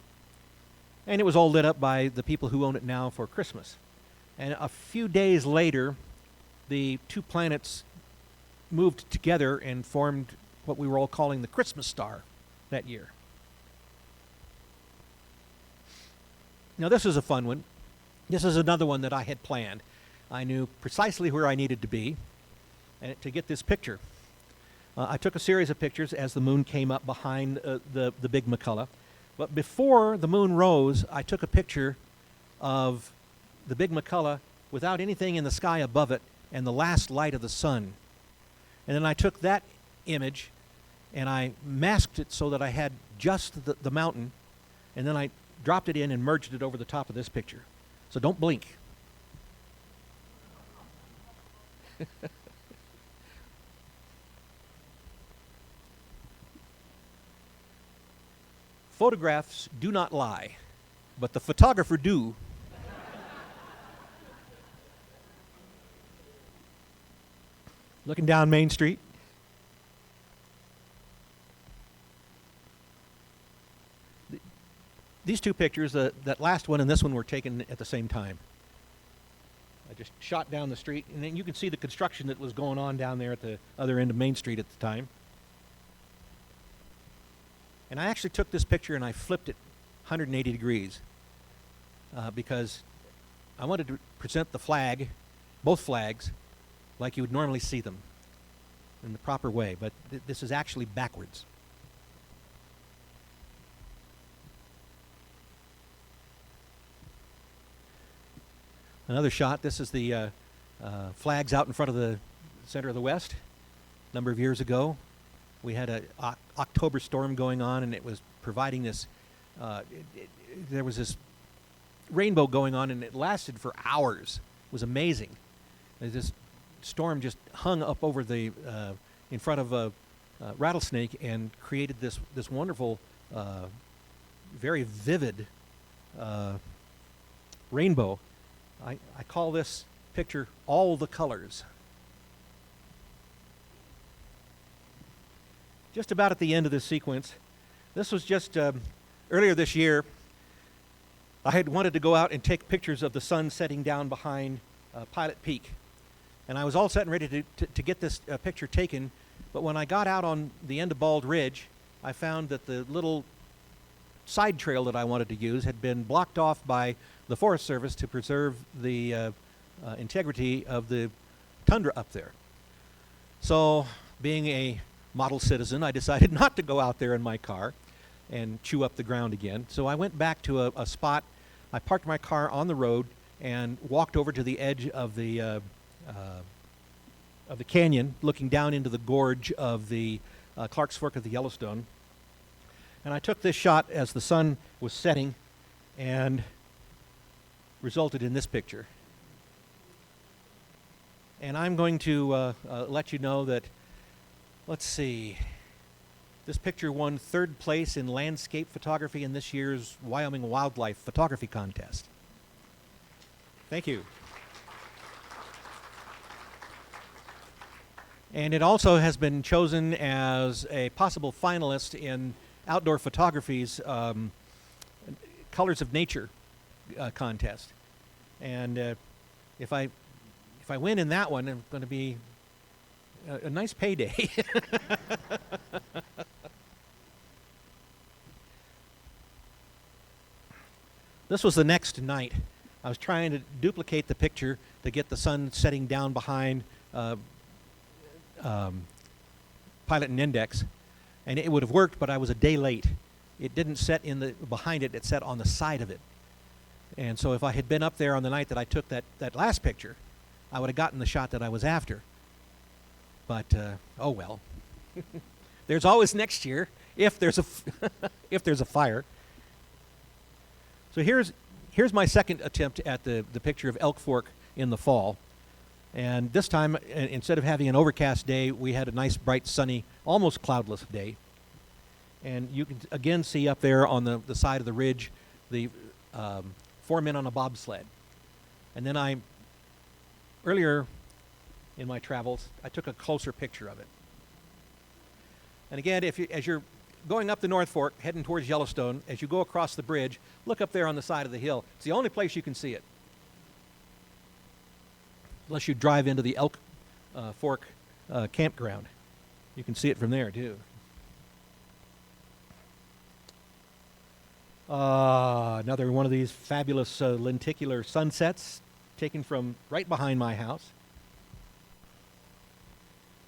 Speaker 2: And it was all lit up by the people who own it now for Christmas. And a few days later, the two planets moved together and formed what we were all calling the Christmas star that year. Now this is a fun one. This is another one that I had planned. I knew precisely where I needed to be and to get this picture. I took a series of pictures as the moon came up behind the big McCullough. But before the moon rose, I took a picture of the big McCullough without anything in the sky above it and the last light of the sun. And then I took that image and I masked it so that I had just the mountain, and then I dropped it in and merged it over the top of this picture. So don't blink. Photographs do not lie, but the photographer do. Looking down Main Street. These two pictures, that last one and this one, were taken at the same time. I just shot down the street, and then you can see the construction that was going on down there at the other end of Main Street at the time. And I actually took this picture and I flipped it 180 degrees because I wanted to present the flag, both flags, like you would normally see them in the proper way, but this is actually backwards. Another shot. This is the flags out in front of the Center of the West. A number of years ago, we had an October storm going on, and it was providing this, there was this rainbow going on, and it lasted for hours. It was amazing. This storm just hung up over the, in front of a rattlesnake and created this wonderful, very vivid rainbow. I call this picture All the Colors. Just about at the end of this sequence, this was just earlier this year, I had wanted to go out and take pictures of the sun setting down behind Pilot Peak. And I was all set and ready to get this picture taken, but when I got out on the end of Bald Ridge, I found that the little side trail that I wanted to use had been blocked off by the Forest Service to preserve the integrity of the tundra up there. So, being a model citizen, I decided not to go out there in my car and chew up the ground again. So I went back to a spot. I parked my car on the road and walked over to the edge of the canyon, looking down into the gorge of the Clark's Fork of the Yellowstone. And I took this shot as the sun was setting and resulted in this picture. And I'm going to let you know that, let's see, this picture won third place in landscape photography in this year's Wyoming Wildlife Photography Contest. Thank you. And it also has been chosen as a possible finalist in Outdoor Photography's Colors of Nature contest, and if I win in that one, it's going to be a nice payday. This was the next night. I was trying to duplicate the picture to get the sun setting down behind Pilot and Index, and it would have worked, but I was a day late. It didn't set behind it, it set on the side of it. And so if I had been up there on the night that I took that last picture, I would have gotten the shot that I was after. But, oh well. There's always next year, if there's a, if there's a fire. So here's my second attempt at the picture of Elk Fork in the fall. And this time, instead of having an overcast day, we had a nice, bright, sunny, almost cloudless day. And you can again see up there on the side of the ridge the 4 men on a bobsled. And then earlier in my travels, I took a closer picture of it. And again, as you're going up the North Fork, heading towards Yellowstone, as you go across the bridge, look up there on the side of the hill. It's the only place you can see it, unless you drive into the Elk Fork campground. You can see it from there, too. Another one of these fabulous lenticular sunsets taken from right behind my house.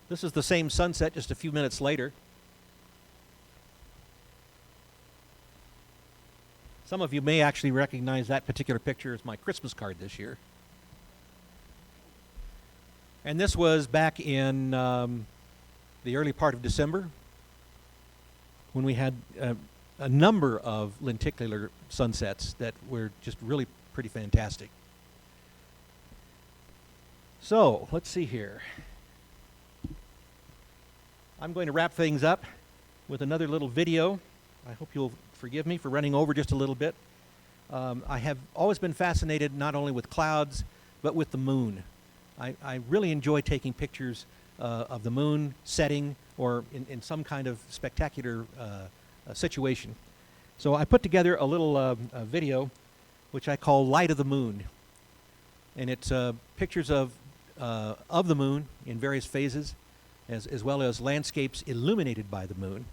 Speaker 2: This is the same sunset just a few minutes later. Some of you may actually recognize that particular picture as my Christmas card this year. And this was back in the early part of December, when we had a number of lenticular sunsets that were just really pretty fantastic. So, let's see here. I'm going to wrap things up with another little video. I hope you'll forgive me for running over just a little bit. I have always been fascinated not only with clouds, but with the moon. I really enjoy taking pictures of the moon setting or in some kind of spectacular situation. So I put together a little video which I call Light of the Moon. And it's pictures of the moon in various phases, as well as landscapes illuminated by the moon.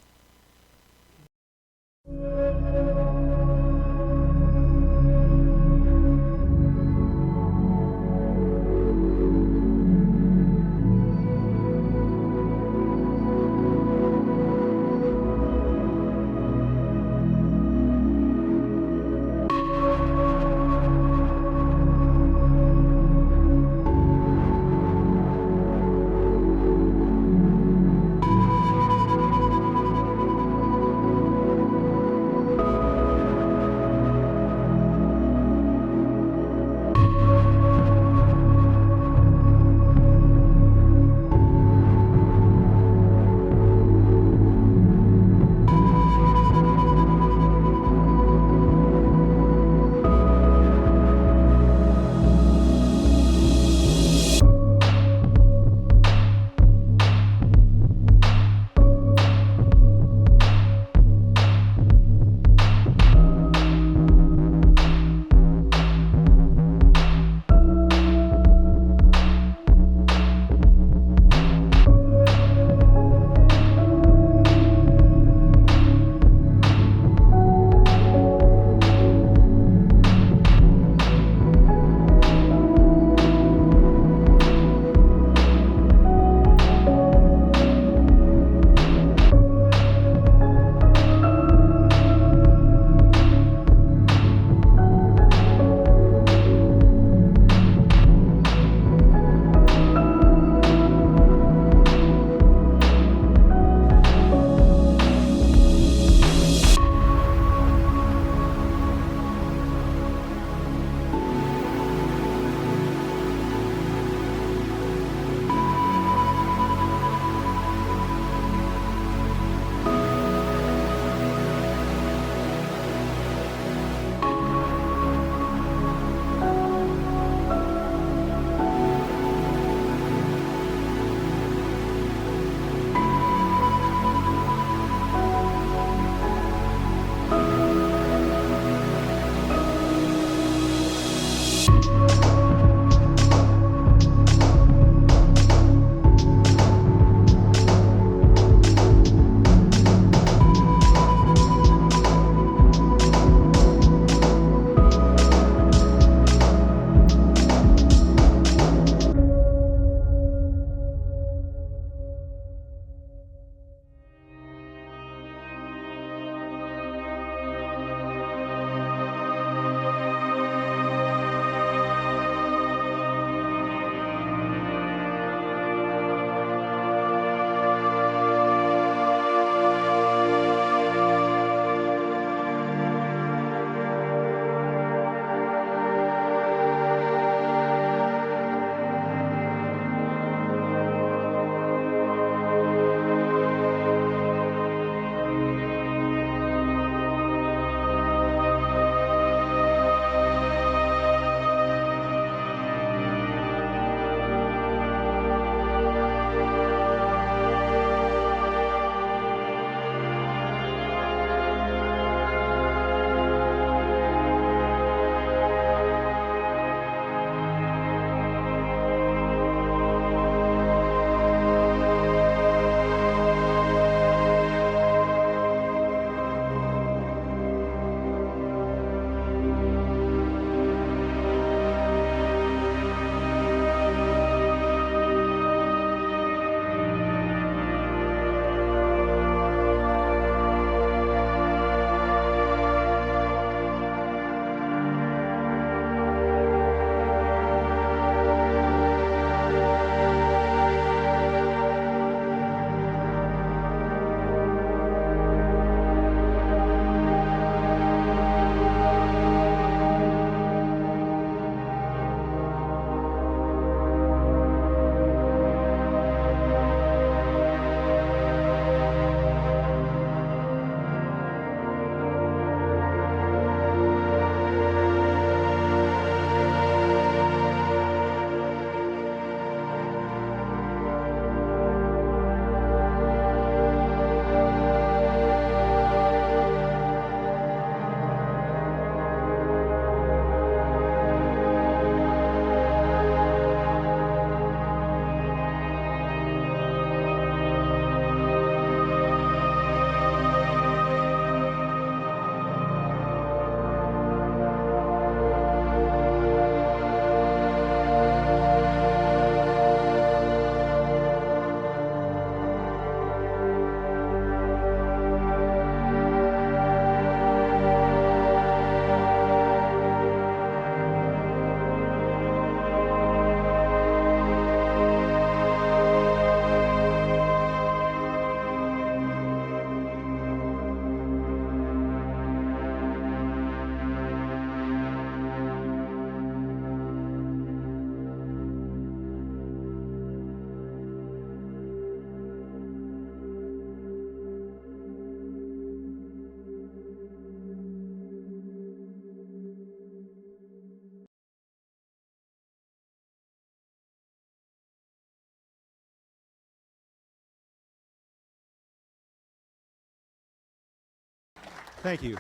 Speaker 2: Thank you.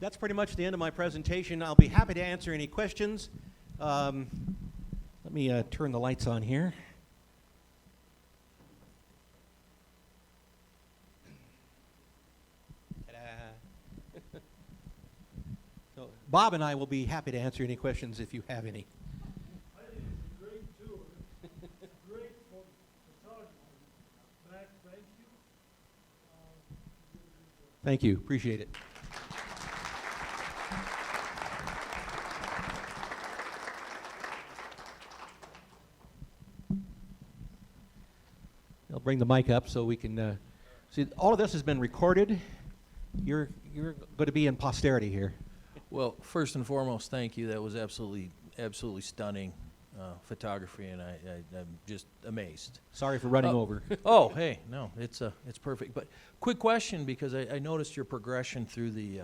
Speaker 2: That's pretty much the end of my presentation. I'll be happy to answer any questions. Let me turn the lights on here. Ta-da. So Bob and I will be happy to answer any questions if you have any.
Speaker 1: I think it's a great tour. Great photography. Mack, thank you.
Speaker 2: Thank you. Appreciate it. I'll bring the mic up so we can see. All of this has been recorded. You're going to be in posterity here.
Speaker 3: Well, first and foremost, thank you. That was absolutely stunning photography, and I'm just amazed.
Speaker 2: Sorry for running over.
Speaker 3: Oh, hey, no, it's perfect. But quick question, because I noticed your progression through the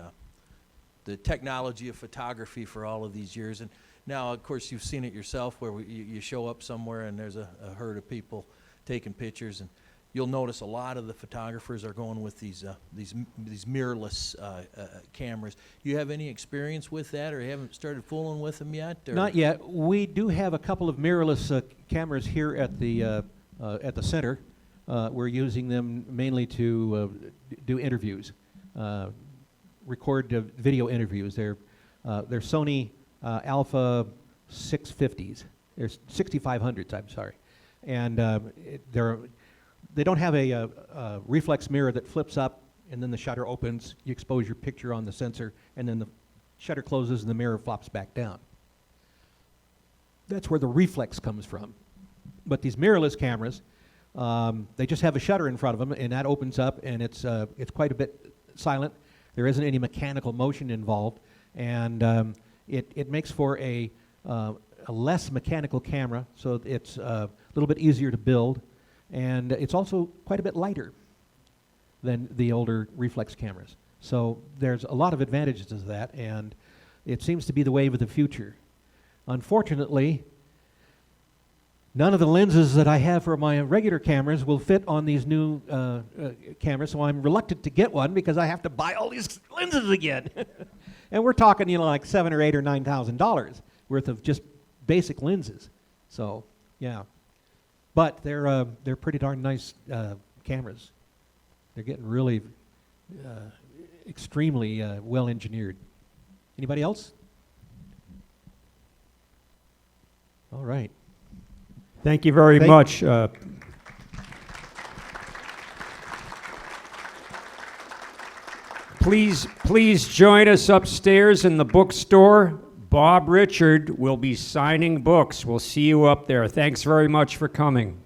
Speaker 3: technology of photography for all of these years, and now, of course, you've seen it yourself, where you show up somewhere and there's a herd of people taking pictures, and you'll notice a lot of the photographers are going with these mirrorless cameras. You have any experience with that, or you haven't started fooling with them yet? Or?
Speaker 2: Not yet. We do have a couple of mirrorless cameras here at the center. We're using them mainly to do interviews, record video interviews. They're Sony Alpha 650s. They're 6500s. I'm sorry, and they don't have a reflex mirror that flips up and then the shutter opens. You expose your picture on the sensor, and then the shutter closes and the mirror flops back down. That's where the reflex comes from. But these mirrorless cameras, they just have a shutter in front of them, and that opens up, and it's quite a bit silent. There isn't any mechanical motion involved, and it makes for a less mechanical camera, so it's a little bit easier to build, and it's also quite a bit lighter than the older reflex cameras. So there's a lot of advantages to that, and it seems to be the wave of the future. Unfortunately, none of the lenses that I have for my regular cameras will fit on these new cameras, so I'm reluctant to get one because I have to buy all these lenses again. And we're talking, like $7,000 or $8,000 or $9,000 worth of just basic lenses. So, yeah. But they're pretty darn nice cameras. They're getting really extremely well engineered. Anybody else? All right.
Speaker 4: Thank you very much. Please join us upstairs in the bookstore. Bob Richard will be signing books. We'll see you up there. Thanks very much for coming.